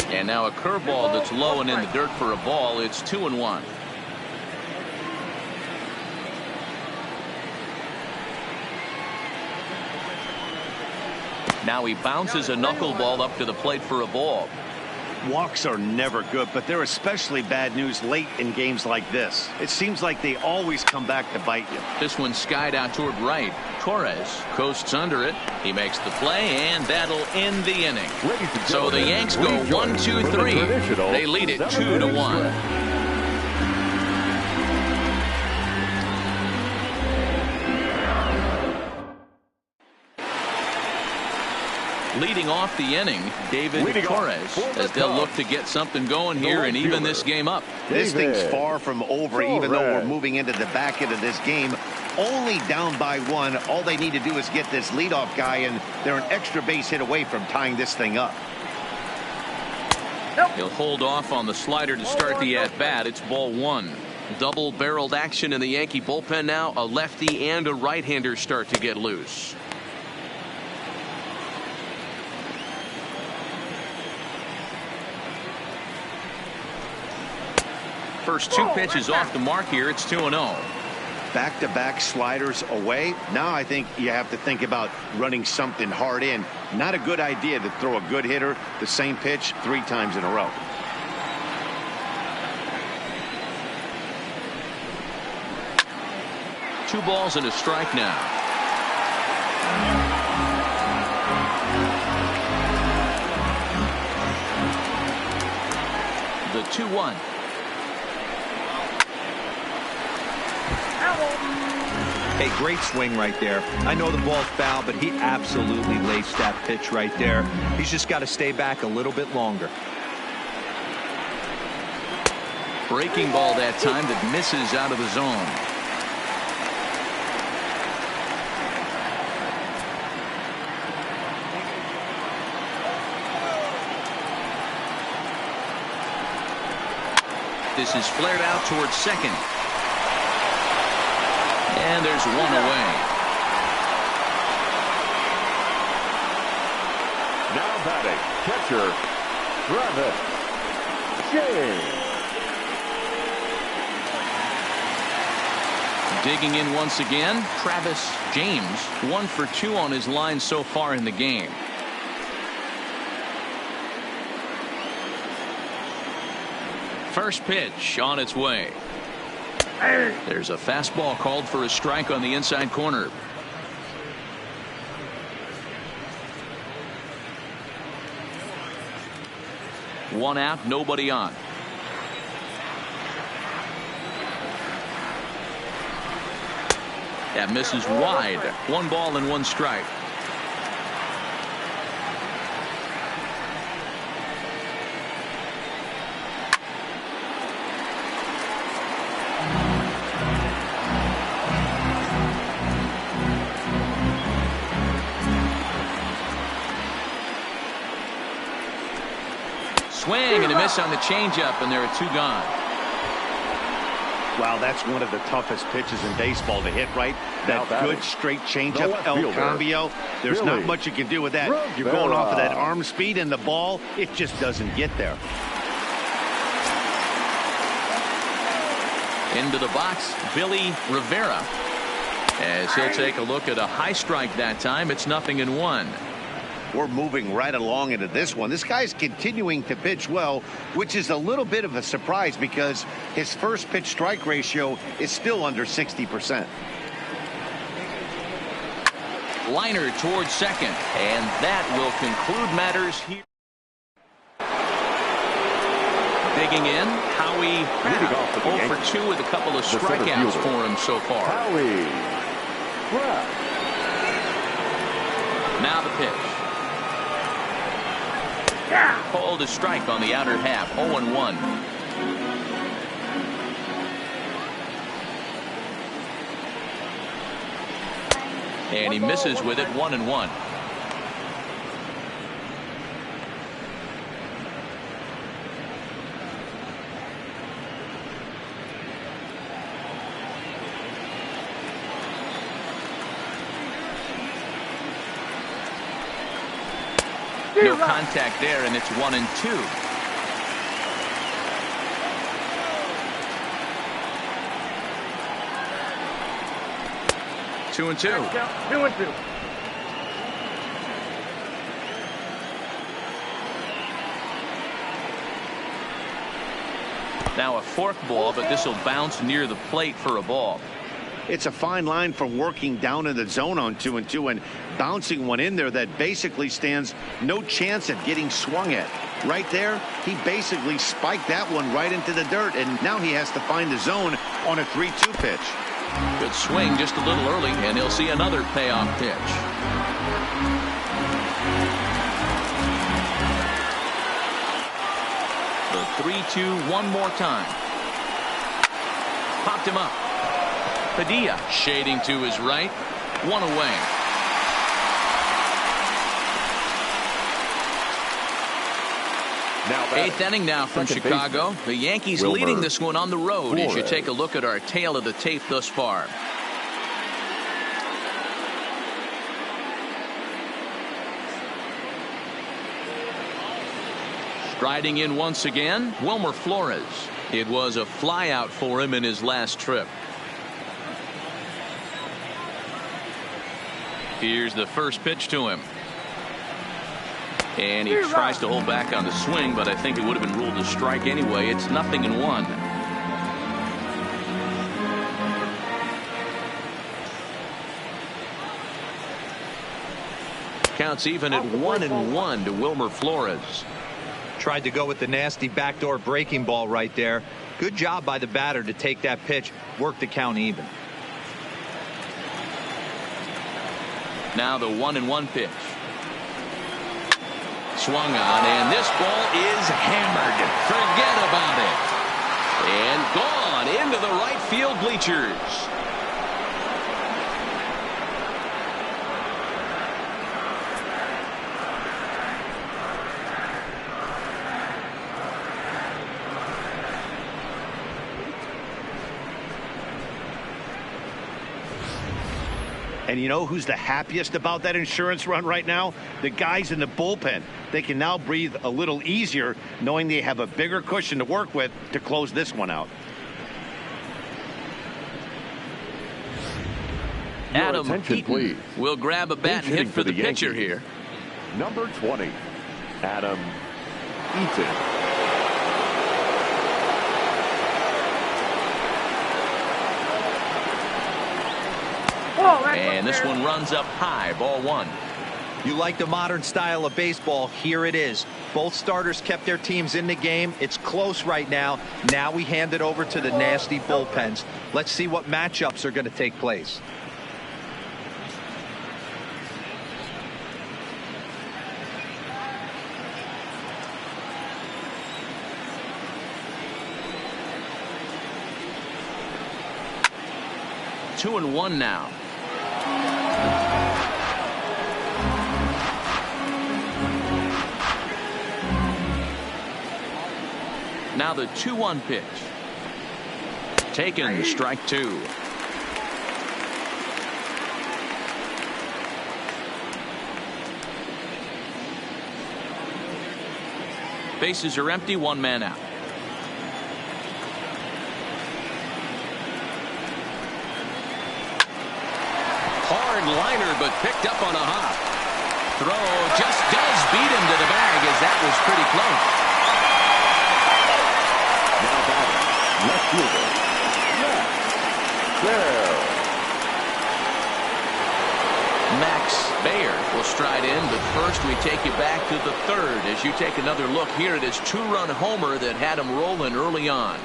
And now a curveball that's low and in the dirt for a ball. It's 2-1. Now he bounces a knuckleball up to the plate for a ball. Walks are never good, but they're especially bad news late in games like this. It seems like they always come back to bite you. This one skied out toward right. Torres coasts under it. He makes the play, and that'll end the inning. So the Yanks go 1-2-3. They lead it 2-1. Leading off the inning, David Torres, as they'll look to get something going here and even this game up. This thing's far from over, even though we're moving into the back end of this game. Only down by 1. All they need to do is get this leadoff guy, and they're an extra base hit away from tying this thing up. He'll hold off on the slider to start the at-bat. It's ball 1. Double-barreled action in the Yankee bullpen now. A lefty and a right-hander start to get loose. First 2 pitches off the mark here. It's 2-0. Back-to-back sliders away. Now I think you have to think about running something hard in. Not a good idea to throw a good hitter the same pitch 3 times in a row. Two balls and a strike now. The 2-1. Hey, great swing right there. I know the ball's foul, but he absolutely laced that pitch right there. He's just got to stay back a little bit longer. Breaking ball that time that misses out of the zone. This is flared out towards second. And there's one away. Now batting, catcher, Travis James. Digging in once again, Travis James, 1 for 2 on his line so far in the game. First pitch on its way. There's a fastball called for a strike on the inside corner. One out, nobody on. That misses wide. 1 ball and 1 strike. Swing and a miss on the changeup, and there are 2 gone. Wow, that's one of the toughest pitches in baseball to hit, right? That good straight changeup, El Cambio. There's not much you can do with that. You're going off of that arm speed, and the ball, it just doesn't get there. Into the box, Billy Rivera. As he'll take a look at a high strike that time, it's 0-1. We're moving right along into this one. This guy's continuing to pitch well, which is a little bit of a surprise because his first pitch strike ratio is still under 60%. Liner towards second, and that will conclude matters here. Digging in, Howie Kraft, 0 for 2 with a couple of strikeouts for him so far. Howie Kraft. Now the pitch. Called a strike on the outer half, 0-1. And he misses with it, 1-1. No contact there, and it's 1-2. Two and two. 2-2. Now a fork ball, but this will bounce near the plate for a ball. It's a fine line from working down in the zone on 2-2 and bouncing one in there that basically stands no chance at getting swung at. Right there, he basically spiked that one right into the dirt, and now he has to find the zone on a 3-2 pitch. Good swing just a little early, and he'll see another payoff pitch. The 3-2 one more time. Popped him up. Padilla shading to his right. One away. Now Eighth inning now from Chicago. The Yankees leading this one on the road as you take a look at our tail of the tape thus far. Striding in once again, Wilmer Flores. It was a flyout for him in his last trip. Here's the first pitch to him. And he tries to hold back on the swing, but I think it would have been ruled a strike anyway. It's 0-1. Counts even at 1-1 to Wilmer Flores. Tried to go with the nasty backdoor breaking ball right there. Good job by the batter to take that pitch, work the count even. Now the 1-1 pitch. Swung on, and this ball is hammered. Forget about it. And gone into the right field bleachers. And you know who's the happiest about that insurance run right now? The guys in the bullpen. They can now breathe a little easier knowing they have a bigger cushion to work with to close this one out. Adam Eaton will grab a bat and hit for the pitcher here. Number 20, Adam Eaton. And this one runs up high, ball one. You like the modern style of baseball. Here it is. Both starters kept their teams in the game. It's close right now. Now we hand it over to the nasty bullpens. Let's see what matchups are going to take place. Two and one now. Now the 2-1 pitch. Taken, strike two. Bases are empty, one man out. hard liner, but picked up on a hop. Throw just does beat him to the bag, as that was pretty close. Now batting, left fielder, Max Baer will stride in, but first we take you back to the third as you take another look here at his two-run homer that had him rolling early on.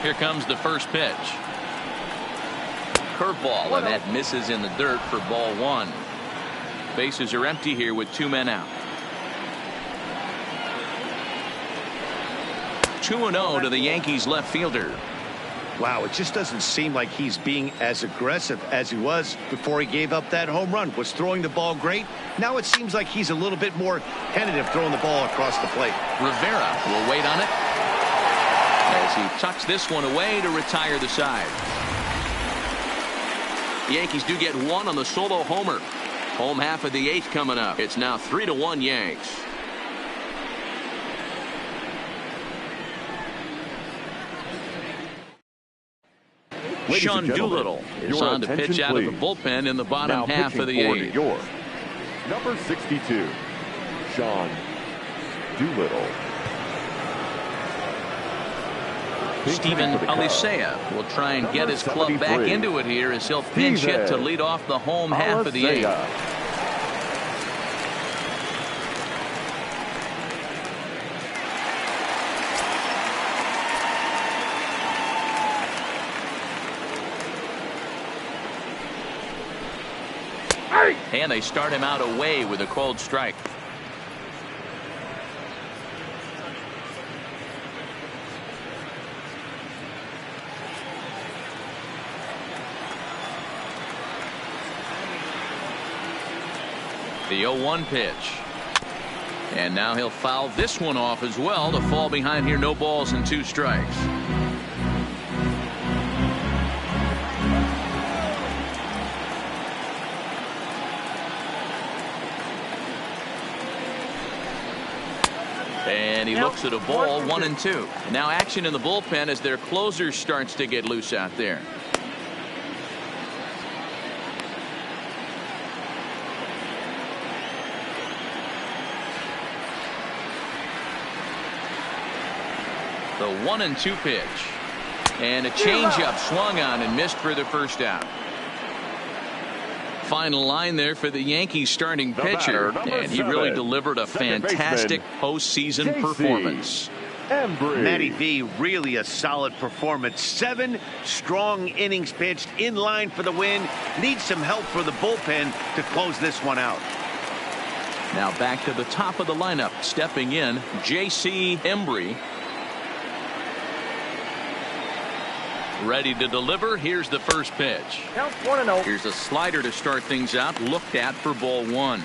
Here comes the first pitch. Curveball, and that misses in the dirt for ball one. Bases are empty here with 2 men out. 2-0 to the Yankees left fielder. Wow, it just doesn't seem like he's being as aggressive as he was before he gave up that home run. Was throwing the ball great. Now it seems like he's a little bit more tentative throwing the ball across the plate. Rivera will wait on it as he tucks this one away to retire the side. The Yankees do get one on the solo homer. Home half of the eighth coming up. It's now 3-1 Yanks. Sean Doolittle is on to pitch out of the bullpen in the bottom half of the eighth. Number 62, Sean Doolittle. Steven Alisea will try and get his club back into it here as he'll pinch hit to lead off the home half of the eighth. And they start him out away with a cold strike. The 0-1 pitch. And now he'll foul this one off as well to fall behind here. No balls and 2 strikes. And he looks at a ball, 1-2. Now action in the bullpen as their closer starts to get loose out there. The 1-2 pitch. And a changeup swung on and missed for the first out. Final line there for the Yankees starting pitcher, and he really delivered a fantastic postseason performance. Matty V, really a solid performance. 7 strong innings pitched, in line for the win. Needs some help for the bullpen to close this one out. Now back to the top of the lineup, stepping in, J.C. Embry. Ready to deliver. Here's the first pitch. Count 1-0. Here's a slider to start things out, looked at for ball 1.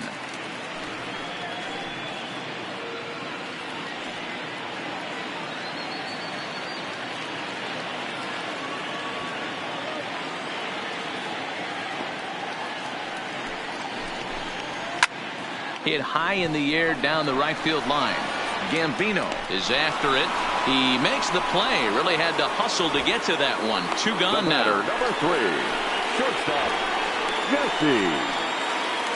Hit high in the air down the right field line. Gambino is after it. He makes the play. Really had to hustle to get to that one. 2 gone now. Number 3, shortstop, Jesse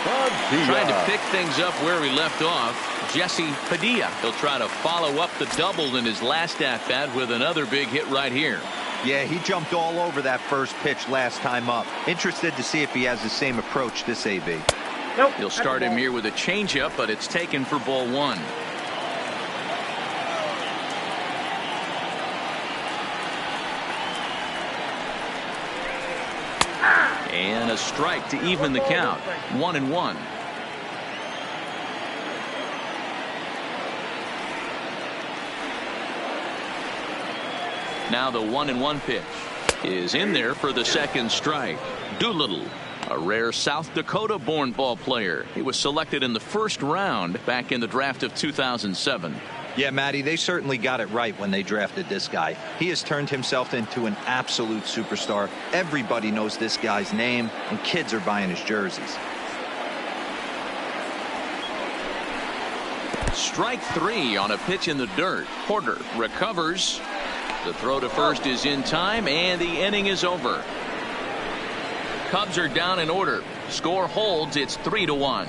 Padilla. Trying to pick things up where we left off. Jesse Padilla. He'll try to follow up the double in his last at-bat with another big hit right here. Yeah, he jumped all over that first pitch last time up. Interested to see if he has the same approach this AB. Nope. He'll start him here with a changeup, but it's taken for ball 1. And a strike to even the count. 1-1. Now the 1-1 pitch is in there for the second strike. Doolittle, a rare South Dakota born ball player. He was selected in the first round back in the draft of 2007. Yeah, Matty, they certainly got it right when they drafted this guy. He has turned himself into an absolute superstar. Everybody knows this guy's name, and kids are buying his jerseys. Strike 3 on a pitch in the dirt. Porter recovers. The throw to first is in time, and the inning is over. Cubs are down in order. Score holds. It's 3-1.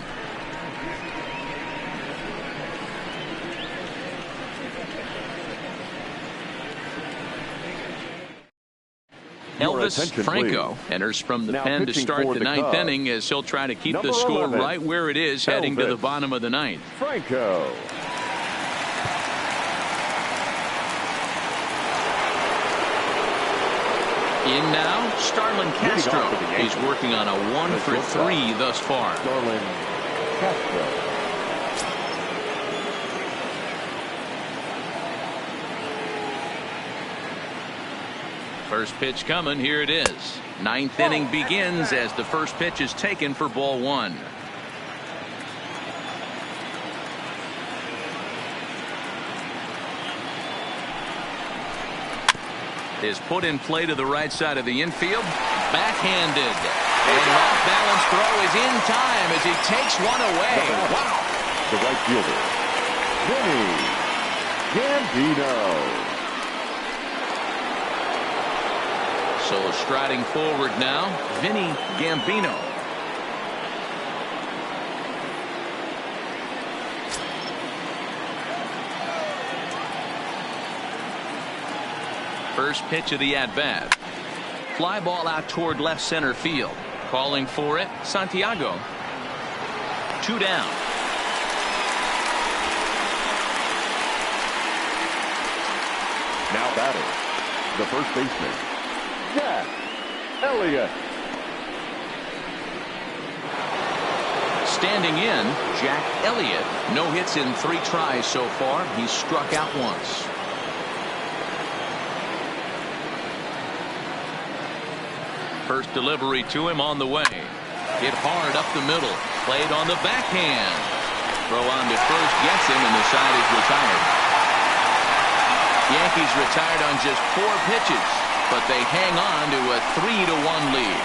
Elvis Franco enters from the pen to start the ninth inning as he'll try to keep the score right where it is heading to the bottom of the ninth. Franco. In now, Starlin Castro. He's working on a 1-for-3 thus far. Starlin Castro. First pitch coming. Here it is. Ninth inning begins as the first pitch is taken for ball 1. Is put in play to the right side of the infield. Backhanded. And an off-balance throw is in time as he takes one away. Wow. The right fielder, Vinny Gambino. So striding forward now, Vinny Gambino. First pitch of the at-bat. Fly ball out toward left center field. Calling for it, Santiago. 2 down. Now batting, the first baseman, Jack Elliott. Standing in, Jack Elliott. No hits in 3 tries so far. He's struck out once. First delivery to him on the way. Hit hard up the middle. Played on the backhand. Throw on to first gets him, and the side is retired. Yankees retired on just 4 pitches, but they hang on to a 3-1 lead.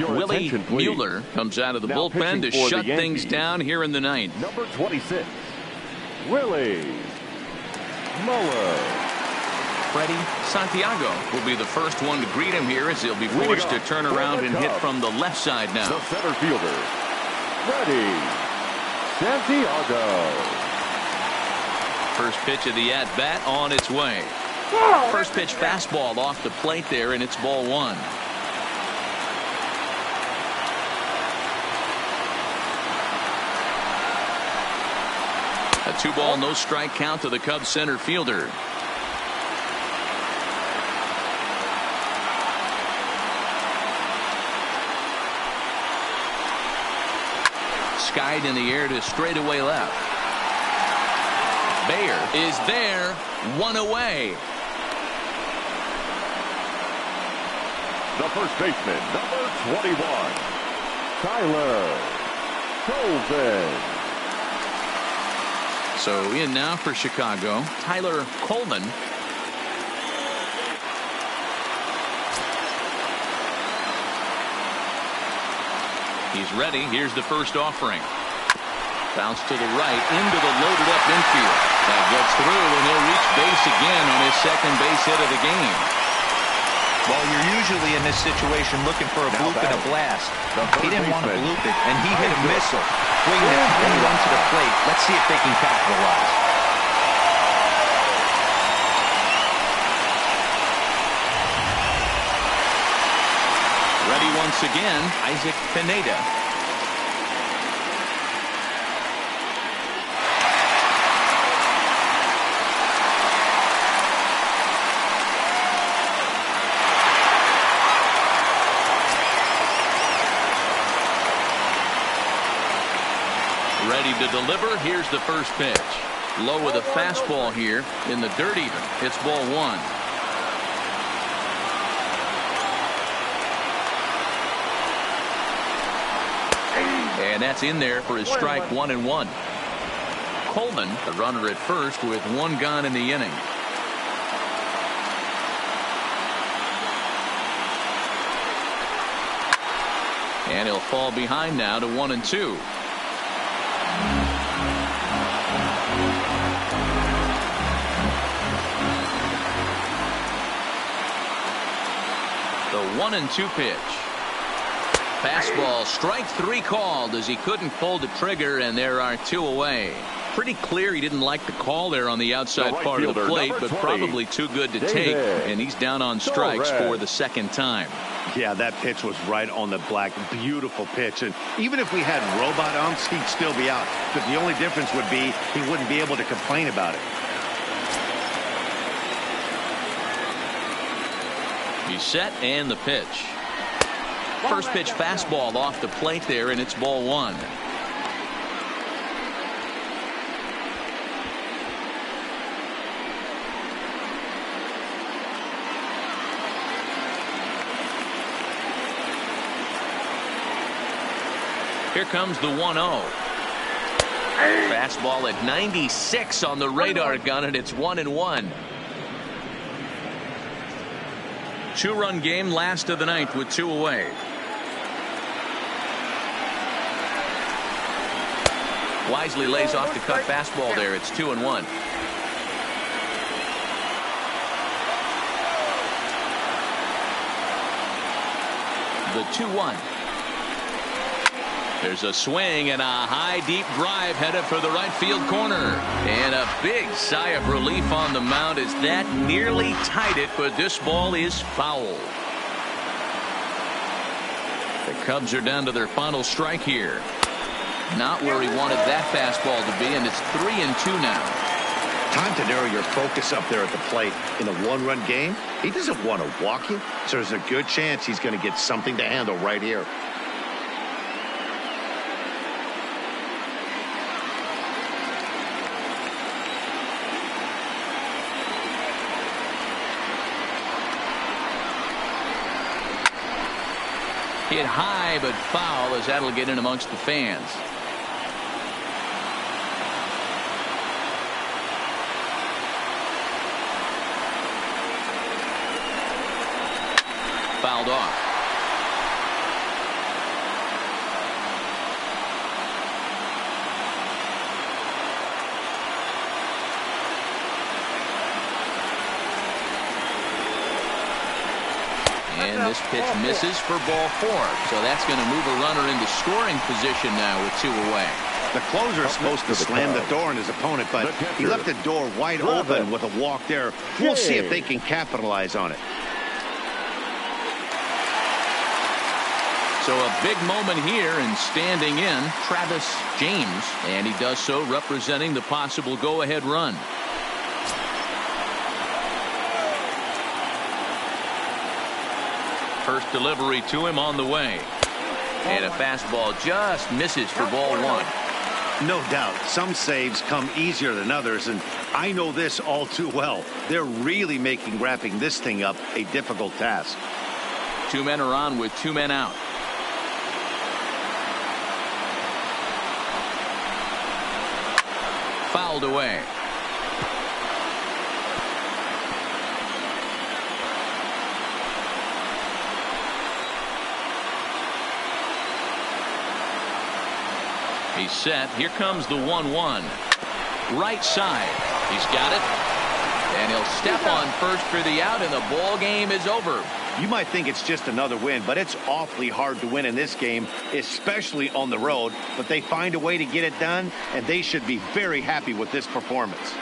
Willie Mueller comes out of the bullpen to shut things down here in the ninth. Number 26, Willie Mueller. Freddie Santiago will be the first one to greet him here as he'll be forced to turn around and hit from the left side now. The center fielder, Freddie Santiago. First pitch of the at-bat on its way. First pitch fastball off the plate there, and it's ball 1. A 2-ball, no strike count to the Cubs center fielder. Skied in the air to straightaway left. Bayer is there, 1 away. The first baseman, number 21, Tyler Colvin. So in now for Chicago, Tyler Colvin. He's ready. Here's the first offering. Bounce to the right into the loaded up infield. That gets through, and he'll reach base again on his second base hit of the game. Well, you're usually in this situation looking for a bloop and a blast. He didn't want to bloop it, and he hit a missile. Swing that and run to the plate. Let's see if they can capitalize. Ready once again, Isaac Pineda. Ready to deliver. Here's the first pitch. Low with a fastball here in the dirt even. It's ball 1. And that's in there for his strike 1-1. Coleman, the runner at first with 1 gone in the inning. And he'll fall behind now to 1-2. The 1-2 pitch. Fastball, strike 3 called as he couldn't pull the trigger, and there are 2 away. Pretty clear he didn't like the call there on the outside part of the plate, but probably too good to take, and he's down on strikes for the second time. Yeah, that pitch was right on the black. Beautiful pitch. And even if we had robot umps, he'd still be out. But the only difference would be he wouldn't be able to complain about it. He's set, and the pitch. First pitch fastball off the plate there, and it's ball 1. Here comes the 1-0. Fastball at 96 on the radar gun, and it's 1-1. 2-run game, last of the ninth with 2 away. Wisely lays off the cut fastball there. It's 2-1. The 2-1. There's a swing and a high deep drive headed for the right field corner, and a big sigh of relief on the mound as that nearly tied it, but this ball is foul. The Cubs are down to their final strike here. Not where he wanted that fastball to be, and it's 3-2 now. Time to narrow your focus up there at the plate. In a 1-run game, he doesn't want to walk you, so there's a good chance he's going to get something to handle right here. Hit high but foul, as that'll get in amongst the fans. Fouled off. And this pitch misses for ball 4. So that's going to move a runner into scoring position now with 2 away. The closer is supposed to slam the door on his opponent, but he left the door wide open with a walk there. We'll see if they can capitalize on it. So a big moment here, and standing in, Travis James, and he does so representing the possible go-ahead run. First delivery to him on the way. And a fastball just misses for ball 1. No doubt. Some saves come easier than others, and I know this all too well. They're really making wrapping this thing up a difficult task. 2 men are on with 2 men out. Fouled away. He's set. Here comes the 1-1. Right side. He's got it. And he'll step on first for the out, and the ball game is over. You might think it's just another win, but it's awfully hard to win in this game, especially on the road. But they find a way to get it done, and they should be very happy with this performance.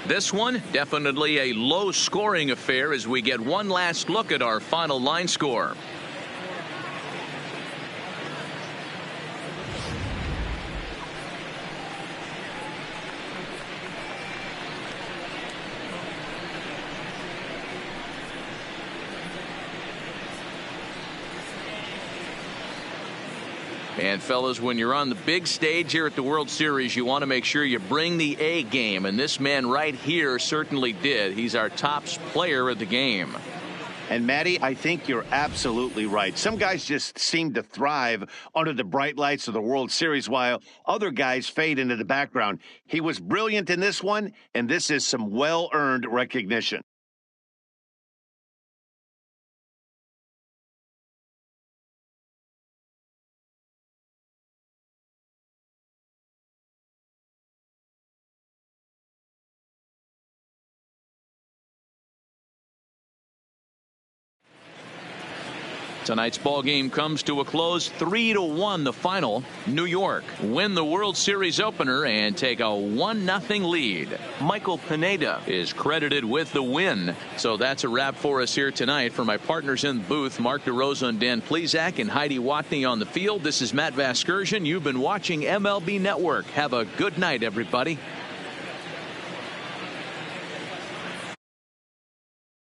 This one, definitely a low-scoring affair as we get one last look at our final line score. And fellas, when you're on the big stage here at the World Series, you want to make sure you bring the A game, and this man right here certainly did. He's our top player of the game. And Matty, I think you're absolutely right. Some guys just seem to thrive under the bright lights of the World Series while other guys fade into the background. He was brilliant in this one, and this is some well-earned recognition. Tonight's ball game comes to a close. 3-1 the final. New York win the World Series opener and take a 1-0 lead. Michael Pineda is credited with the win. So that's a wrap for us here tonight. For my partners in the booth, Mark DeRosa and Dan Plesac, and Heidi Watney on the field, this is Matt Vasgersian. You've been watching MLB Network. Have a good night, everybody.